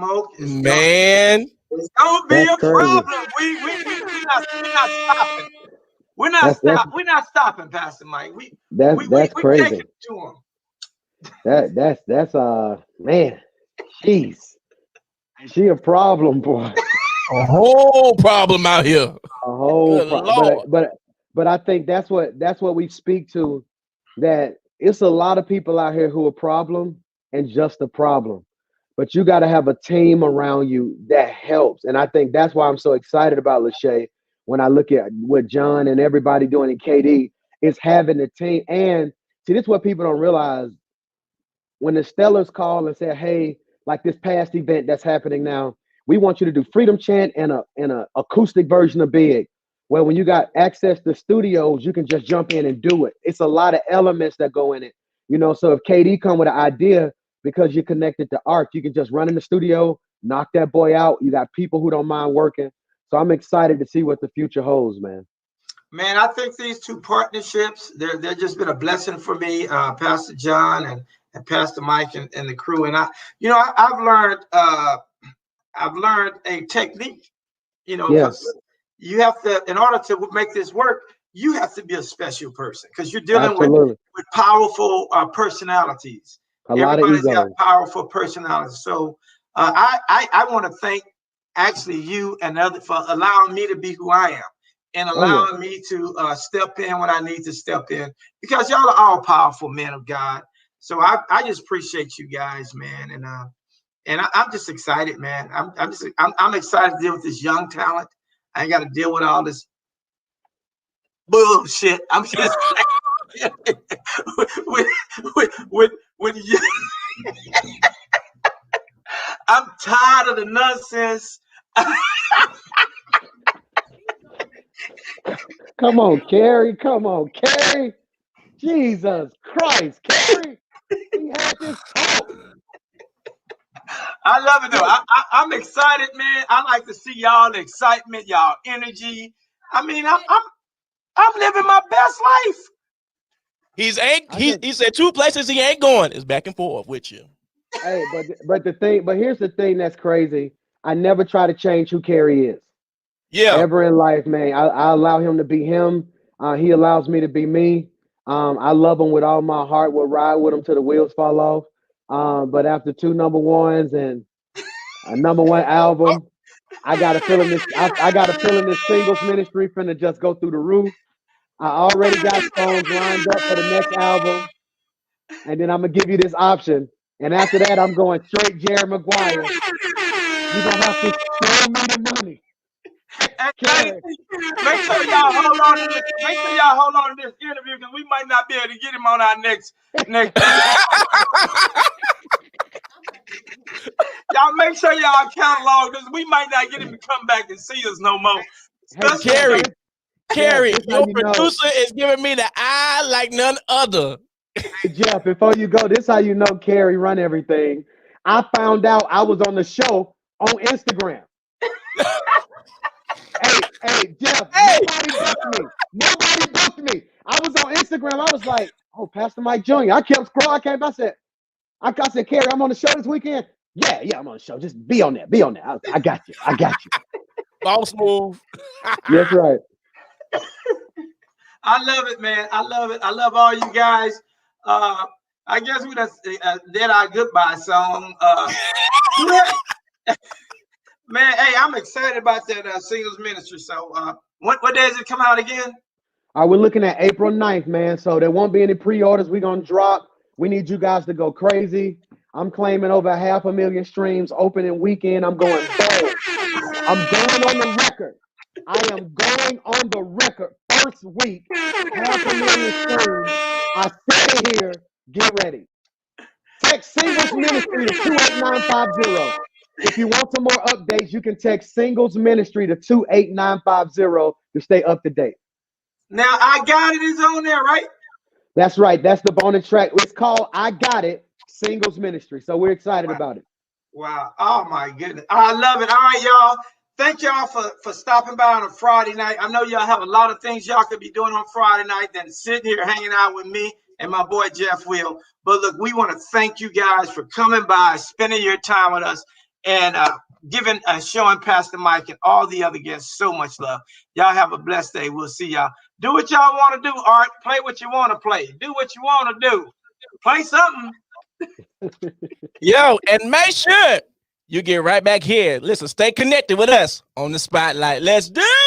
smoke. Man, It's gonna be That's a crazy. problem. We're not stopping. We're not stopping, Pastor Mike. That's We taking crazy. it to That's man, jeez. She a problem, boy. a whole problem out here. A whole Good problem. Lord. But I think that's what we speak to, that it's a lot of people out here who are problem and just a problem. But you got to have a team around you that helps. And I think that's why I'm so excited about Lachey when I look at what John and everybody doing in KD, is having a team. And see, this is what people don't realize. When the Stellars call and say, hey, like this past event that's happening now, we want you to do Freedom Chant and a acoustic version of Big. Well, when you got access to studios, you can just jump in and do it. It's a lot of elements that go in it. So if KD come with an idea, because you're connected to art, you can just run in the studio, knock that boy out. You got people who don't mind working. So I'm excited to see what the future holds, man. Man, I think these two partnerships, they're just been a blessing for me, Pastor John and Pastor Mike and the crew. And I've learned a technique, Yes, you have to, in order to make this work, you have to be a special person because you're dealing absolutely. with powerful personalities. A lot of Everybody's got ego. powerful personalities. So I want to thank actually you and others for allowing me to be who I am and Oh, yeah. allowing me to step in when I need to step in, because y'all are all powerful men of God. So I just appreciate you guys, man. And I'm just excited, man. I'm excited to deal with this young talent. I ain't got to deal with all this bullshit. I'm just with you. I'm tired of the nonsense. Come on, Kerry. Come on, Kerry. Jesus Christ, Kerry. We had this talk. I love it though. I'm excited, man. I like to see y'all excitement, y'all energy. I mean, I'm living my best life. He said two places he ain't going is back and forth with you. Hey, but here's the thing that's crazy. I never try to change who Kerry is. Yeah. Ever in life, man. I allow him to be him. He allows me to be me. I love him with all my heart. We'll ride with him till the wheels fall off. But after 2 number ones and a number one album, I got a feeling this. I got a feeling this singles ministry finna just go through the roof. I already got songs lined up for the next album, and then I'm gonna give you this option. And after that, I'm going straight Jerry Maguire. You're gonna have to show me the money. Hey, make sure y'all hold on to this. Make sure y'all hold on to this interview because we might not be able to get him on our next. Y'all make sure y'all catalog because we might not get him to come back and see us no more. Hey, Kerry, Jeff, your producer is giving me the eye like none other. Hey, Jeff, before you go, this is how you know Kerry run everything. I found out I was on the show on Instagram. Hey, Jeff, nobody booked me. Nobody booked me. I was on Instagram. I was like, oh, Pastor Mike Jr. I kept scrolling. I said, Kerry, I'm on the show this weekend. Yeah, I'm on the show. Just be on there. I got you. Boss move. That's right. I love it, man. I love it. I love all you guys. I guess we just did our goodbye song. Man, hey, I'm excited about that singles ministry. So what day does it come out again? We're looking at April 9th, man. So there won't be any pre-orders. We're going to drop. We need you guys to go crazy. I'm claiming over 500,000 streams opening weekend. I'm going bold. I'm going on the record. I am going on the record. First week, 500,000 streams. I said it here. Get ready. Text Singles Ministry to 28950. If you want some more updates, you can text Singles Ministry to 28950 to stay up to date. Now, I Got It is on there, right? That's right. That's the bonus track. It's called I Got It, Singles Ministry. So we're excited about it. Wow. Oh, my goodness. I love it. All right, y'all. Thank y'all for stopping by on a Friday night. I know y'all have a lot of things y'all could be doing on Friday night than sitting here hanging out with me and my boy Jeff Will. But look, we want to thank you guys for coming by, spending your time with us. and showing Pastor Mike and all the other guests so much love. Y'all have a blessed day. We'll see y'all. Do what y'all want to do, Art. Play what you want to play. Do what you want to do. Play something. Yo, and make sure you get right back here. Listen, stay connected with us on the Spotlight. Let's do it.